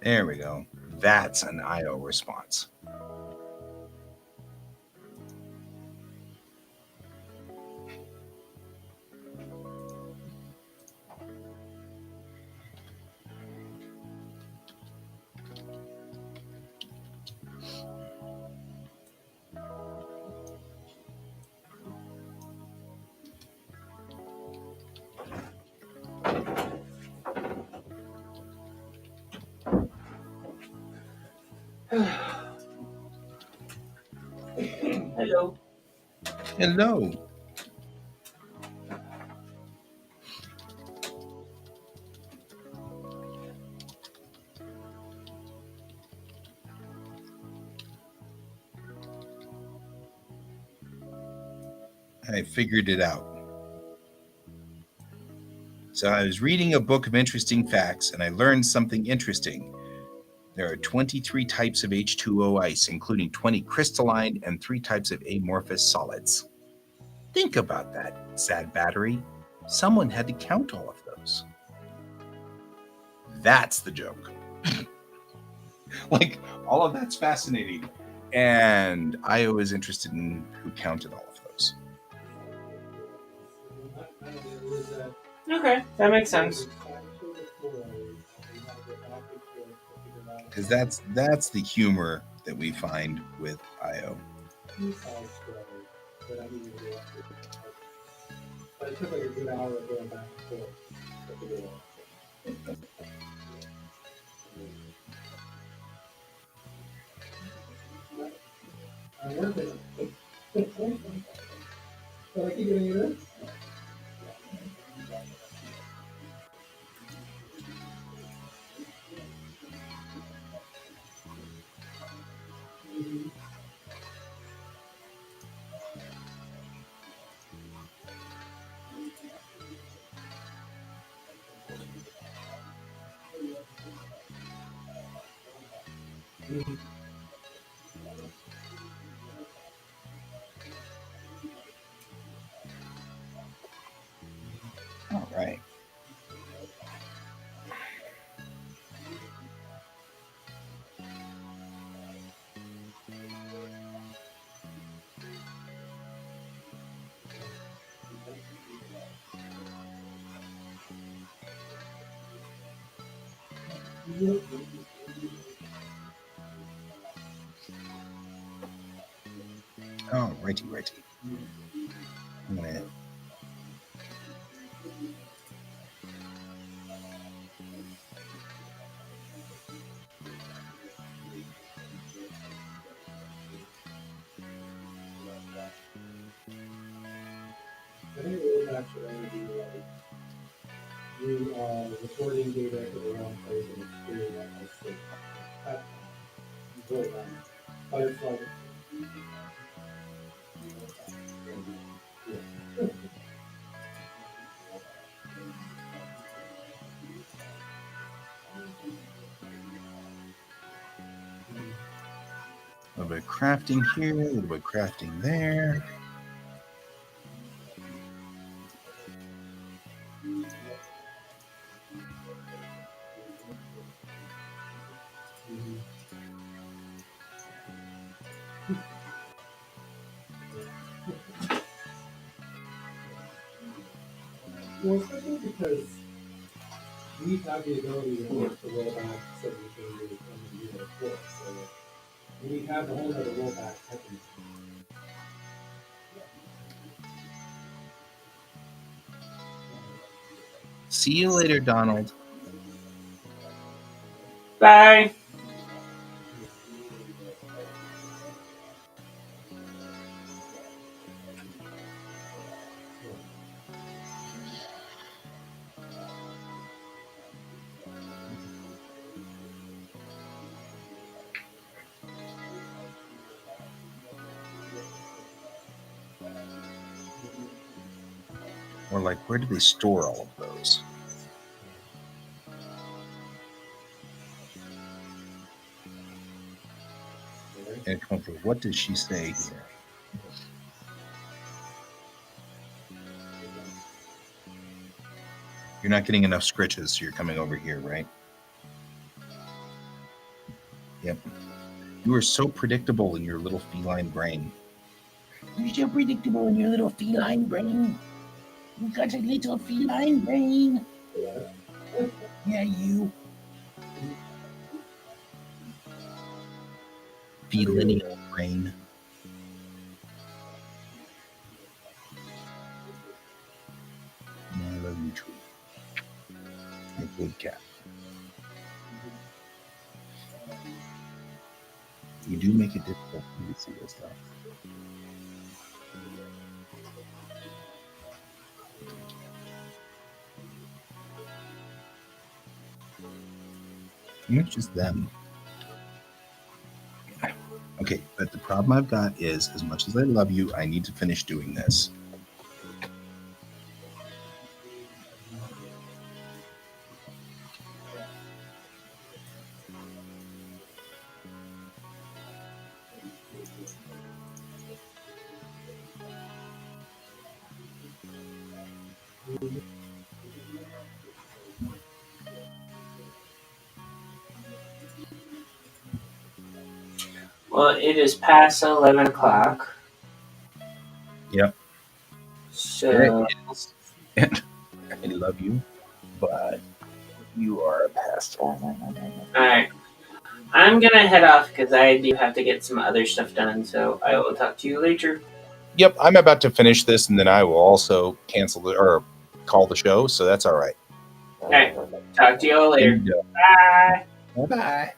There we go. That's an IO response. Hello. Hello. I figured it out. So I was reading a book of interesting facts, and I learned something interesting. There are 23 types of H2O ice, including 20 crystalline and 3 types of amorphous solids. Think about that, sad battery. Someone had to count all of those. That's the joke. Like, all of that's fascinating. And Io is interested in who counted all of those. Okay, that makes sense. Because that's the humor that we find with Io. But it took like a good hour of going back and forth. I worked it. But I keep getting it. All right. Oh, righty. I'm gonna I think it was actually only be like you recording data to the wrong place and it's doing that by mistake. That's really bad. But it's like a little bit of crafting here, a little bit of crafting there. well, especially because we have the ability to roll back certain changes and do it for us. So we have a whole other rollback mechanism. See you later, Donald. Bye. Or like, where do they store all of those? And come up with, what does she say here? You're not getting enough scritches, so you're coming over here, right? Yep. You are so predictable in your little feline brain. You're so predictable in your little feline brain. You got a little feline brain. Yeah. Yeah, you. Felinial brain. I love you too. You're a good cat. You do make it difficult for me to see this stuff. It's just them. Okay, but the problem I've got is, as much as I love you, I need to finish doing this. Well, it is past 11 o'clock. Yep. So. It is. And I love you, but you are a past. Alright. I'm gonna head off because I do have to get some other stuff done, so I will talk to you later. Yep, I'm about to finish this, and then I will also cancel it or call the show, so that's all right. Alright. Talk to you all later. Bye. Bye-bye.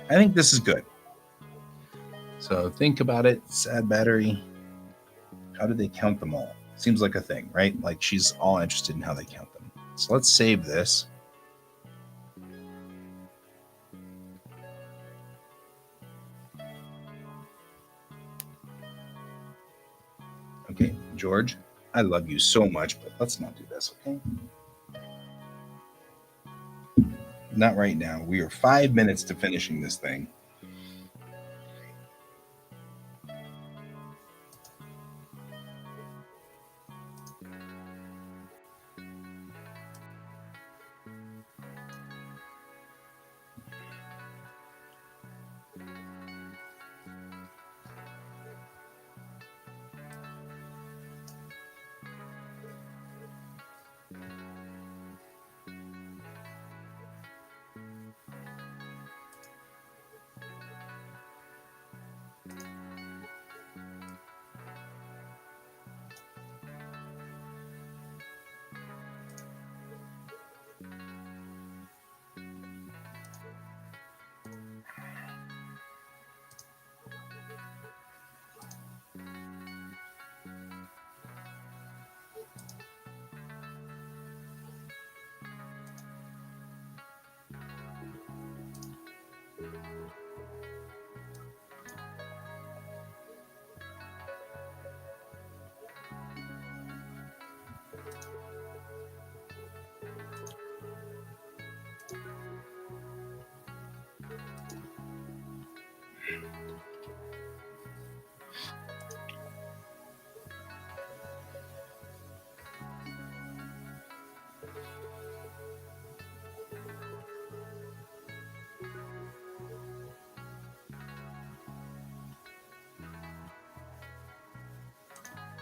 I think this is good. So think about it. Sad battery. How did they count them all? Seems like a thing, right? Like she's all interested in how they count them. So let's save this. Okay, George, I love you so much, but let's not do this, okay? Not right now. We are 5 minutes to finishing this thing.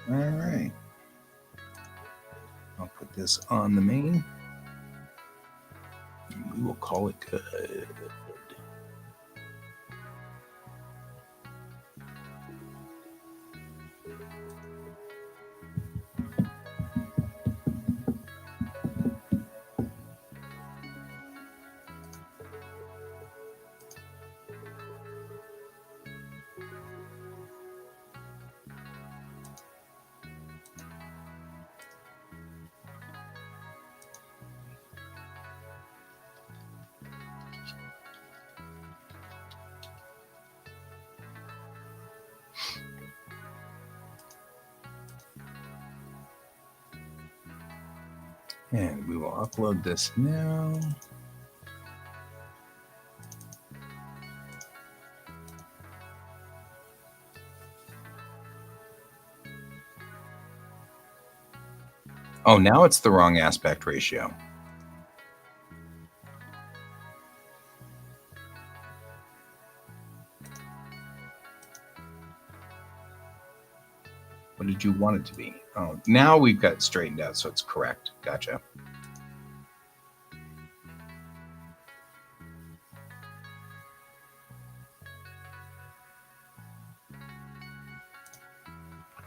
All right. I'll put this on the main. We will call it good. And we will upload this now. Oh, now it's the wrong aspect ratio. What did you want it to be? Oh, now we've got it straightened out, so it's correct. Gotcha.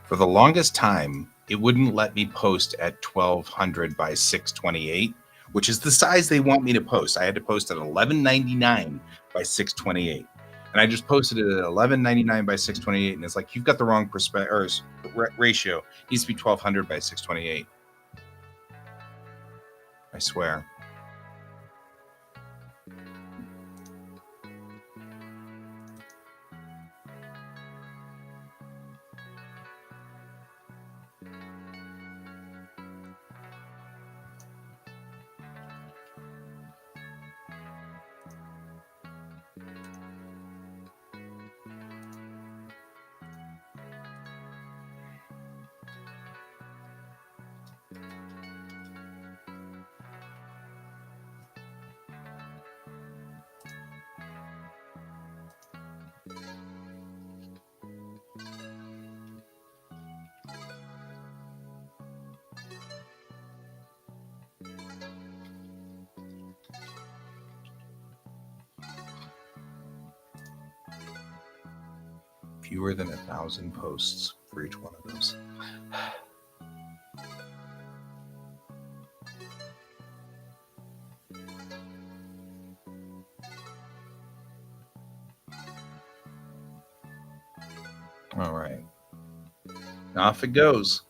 For the longest time, it wouldn't let me post at 1200 by 628, which is the size they want me to post. I had to post at 1199 by 628. And I just posted it at 1199 by 628, and it's like, you've got the wrong ratio. It needs to be 1200 by 628. I swear. Fewer than 1,000 posts for each one of those. All right. Off it goes.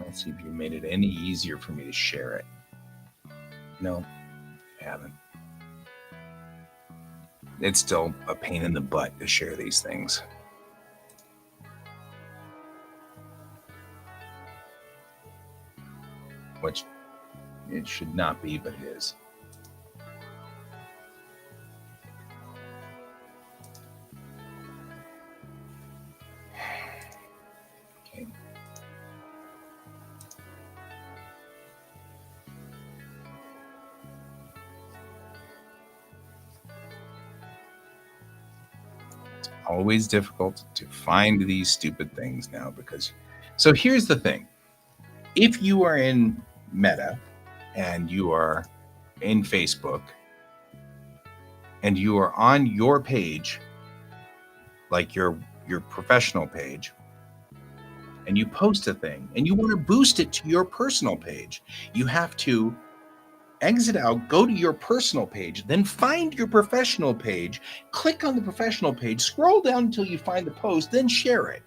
Let's see if you made it any easier for me to share it. No, I haven't. It's still a pain in the butt to share these things. Which it should not be, but it is. Okay. It's always difficult to find these stupid things now because. So here's the thing. If you are in Meta and you are in Facebook and you are on your page, like your professional page, and you post a thing and you want to boost it to your personal page, you have to exit out, go to your personal page, then find your professional page, click on the professional page, scroll down until you find the post, then share it.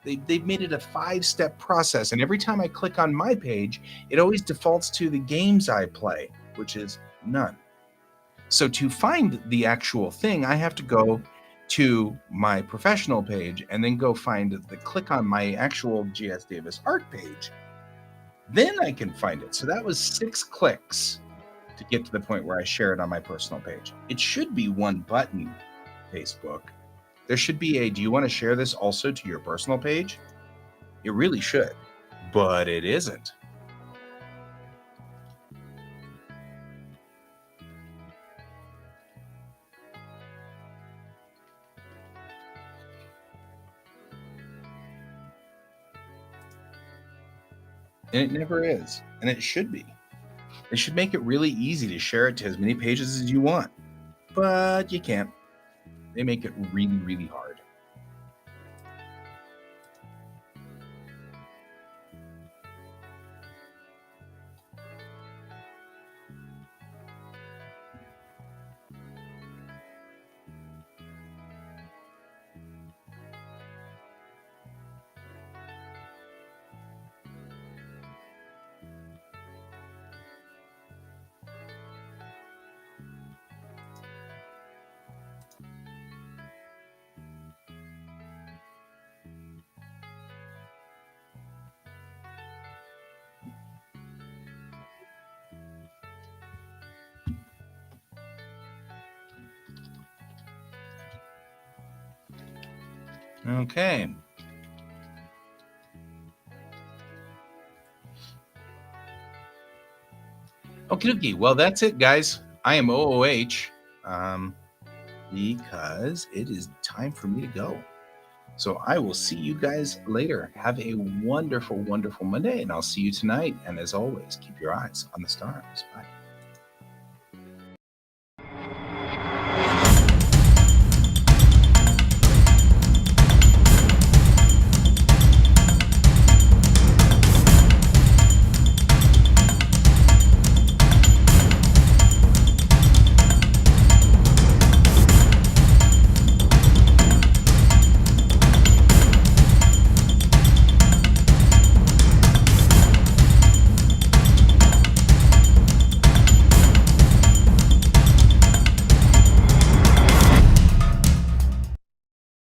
They've made it a 5-step process. And every time I click on my page, it always defaults to the games I play, which is none. So to find the actual thing, I have to go to my professional page and then go click on my actual GS Davis art page. Then I can find it. So that was 6 clicks to get to the point where I share it on my personal page. It should be one button, Facebook. There should be do you want to share this also to your personal page? It really should, but it isn't. And it never is. And it should be. They should make it really easy to share it to as many pages as you want. But you can't. They make it really, really hard. Okay. Okay. Well, that's it, guys. I am OOH because it is time for me to go. So I will see you guys later. Have a wonderful, wonderful Monday, and I'll see you tonight. And as always, keep your eyes on the stars. Bye.